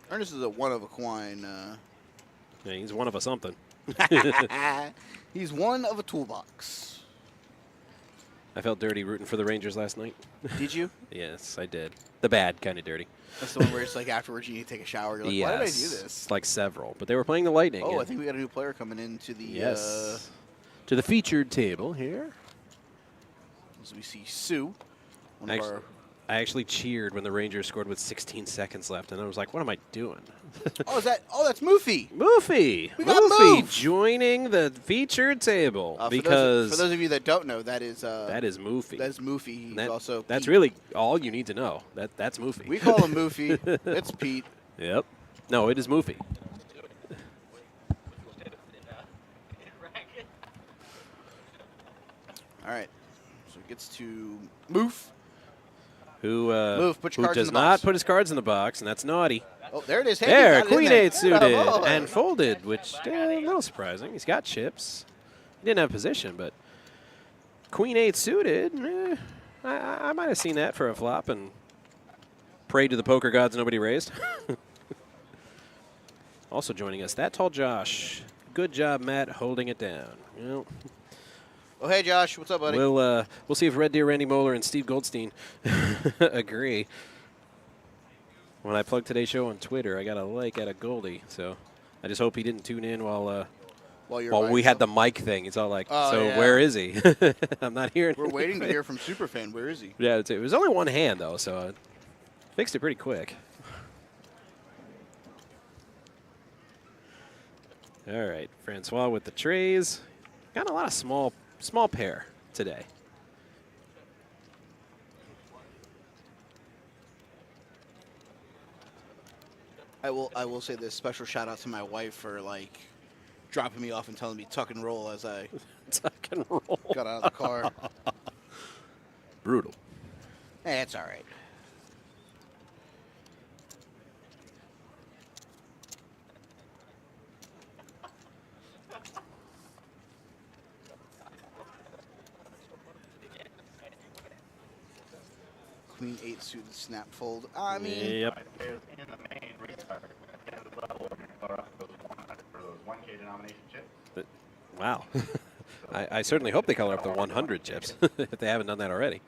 one of a kind. Yeah, he's one of a something. He's one of a toolbox. I felt dirty rooting for the Rangers last night. Did you? Yes, I did. The bad kind of dirty. That's the one where it's like afterwards you need to take a shower. You're like, why did I do this? Like several, but they were playing the Lightning. Oh, I think we got a new player coming into the to the featured table here. As we see Sue. I actually cheered when the Rangers scored with 16 seconds left, and I was like, what am I doing? That's Moofy. Moofy. We got Moofy Moof. joining the featured table. For those of you that don't know, that is Moofy. That's Moofy. He's that's Pete. really all you need to know. That's Moofy. We call him Moofy. It's Pete. Yep. No, it is Moofy. All right. So it gets to Moof. Who put your cards does in the not box. put his cards in the box, and that's naughty. Oh, there it is. Hey, There, he got it in Queen there. 8 suited Oh. and folded, which a little surprising. He's got chips. He didn't have position, but Queen 8 suited. I might have seen that for a flop and prayed to the poker gods nobody raised. Also joining us, that tall Josh. Good job, Matt, holding it down. Well, Oh, hey, Josh. What's up, buddy? we'll see if Red Deer Randy Moeller and Steve Goldstein agree. When I plug today's show on Twitter, I got a like at a Goldie, so I just hope he didn't tune in while we had the mic thing. He's all like, Oh, so yeah. where is he? I'm not hearing We're waiting to hear from Superfan. Where is he? Yeah, it was only one hand, though, so I fixed it pretty quick. All right, Francois with the trays. Got a lot of small pair today. I will say this special shout out to my wife for like dropping me off and telling me tuck and roll as I Tuck and roll. got out of the car. brutal. Hey, it's all right. Queen 8 suited snap fold. I mean, Yep. In the main restart, at the end of the level, we're going to color up those 100 for those 1K denomination chips. Wow. I certainly hope they color up the 100 chips if they haven't done that already.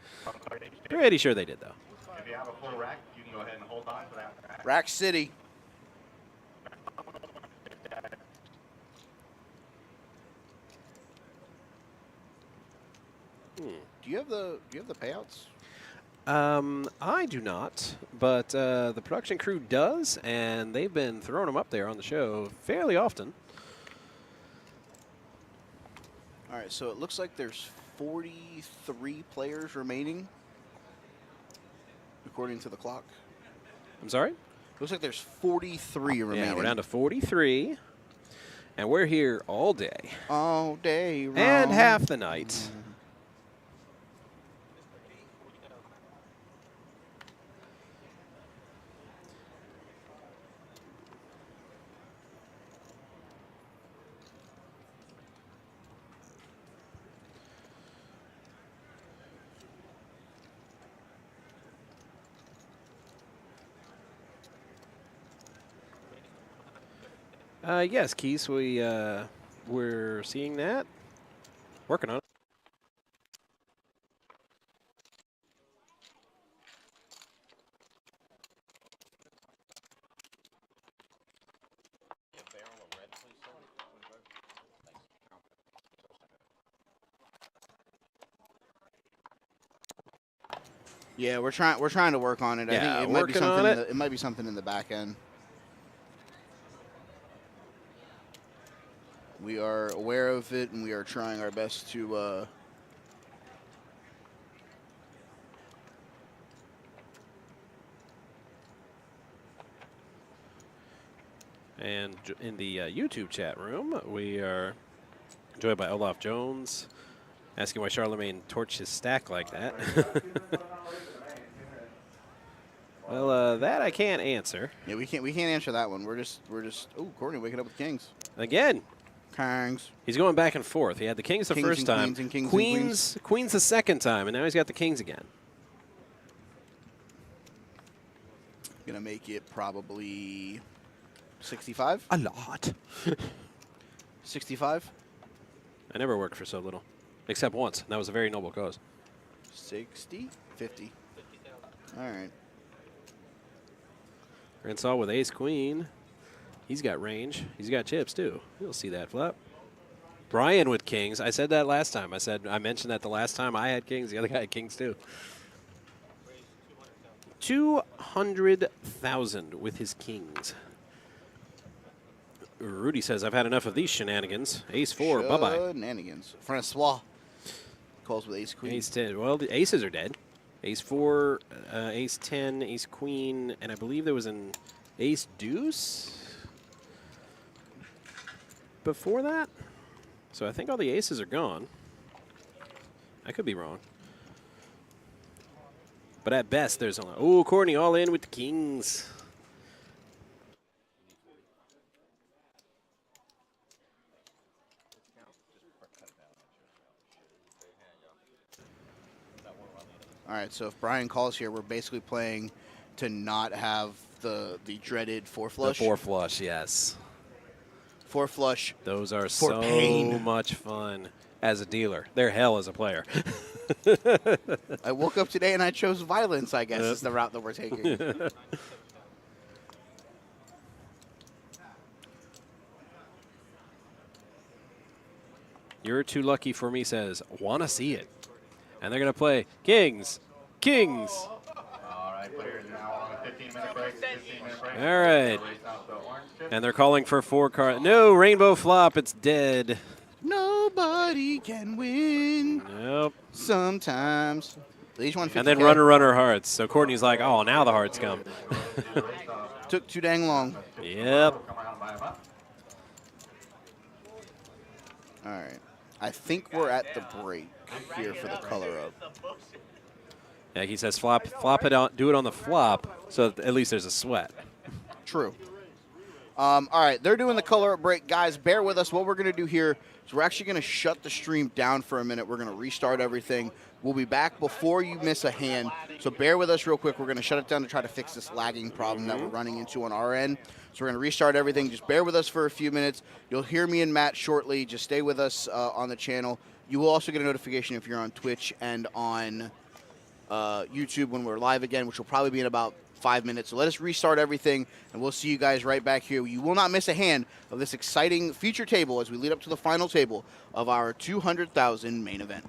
Pretty sure they did, though. If you have a full rack, you can go ahead and hold on to that rack. Rack City. Do you have the payouts? I do not, but the production crew does, and they've been throwing them up there on the show fairly often. All right, so it looks like there's 43 players remaining, according to the clock. I'm sorry? Looks like there's 43 remaining. Yeah, we're down to 43, and we're here all day. All day long. And half the night. Yes, Keith, we're seeing that. Working on it. Yeah, we're trying to work on it. Yeah, I think it might be working on something. it. It might be something in the back end. We are aware of it, and we are trying our best to. And in the YouTube chat room, we are joined by Olaf Jones, asking why Charlemagne torched his stack like that. Well, that I can't answer. Yeah, we can't answer that one. We're just. Oh, Courtney waking up with kings. Again. Kings. He's going back and forth. He had the kings the first time. Queens and kings and queens the second time, and now he's got the kings again. Gonna make it probably 65. A lot. 65. I never worked for so little, except once. And that was a very noble cause. 60. 50. All right. Gransaw with ace queen. He's got range. He's got chips too. You'll see that flop. Brian with kings. I said that last time. I mentioned that the last time I had kings. The other guy had kings too. 200,000 with his kings. Rudy says, I've had enough of these shenanigans. Ace 4, bye-bye. Shenanigans. Francois calls with ace queen. Ace 10. Well, the aces are dead. Ace 4, ace 10, ace queen, and I believe there was an ace deuce before that. So I think all the aces are gone. I could be wrong. But at best, there's only... Oh, Courtney all in with the kings. All right, so if Brian calls here, we're basically playing to not have the dreaded four flush. The 4 flush, yes. 4 flush. Those are for so pain. much fun as a dealer. They're hell as a player. I woke up today and I chose violence, I guess, is the route that we're taking. You're too lucky for me says, want to see it. And they're going to play kings, kings. All right, players now on a 15-minute break. 15-minute break. All right. Race out the orange chip. And they're calling for 4 cards. No, rainbow flop. It's dead. Nobody can win. Nope. Sometimes. Each one And then runner hearts. So Courtney's like, oh, now the hearts come. Took too dang long. Yep. Come around by a month. All right. I think we're at the break here for the color up. Yeah, he says flop it on, do it on the flop, so that at least there's a sweat. True. All right, they're doing the color break. Guys, bear with us. What we're going to do here is we're actually going to shut the stream down for a minute. We're going to restart everything. We'll be back before you miss a hand. So bear with us real quick. We're going to shut it down to try to fix this lagging problem that we're running into on our end. So we're going to restart everything. Just bear with us for a few minutes. You'll hear me and Matt shortly. Just stay with us on the channel. You will also get a notification if you're on Twitch and on YouTube when we're live again, which will probably be in about 5 minutes. So let us restart everything, and we'll see you guys right back here. You will not miss a hand of this exciting feature table as we lead up to the final table of our 200,000 main event.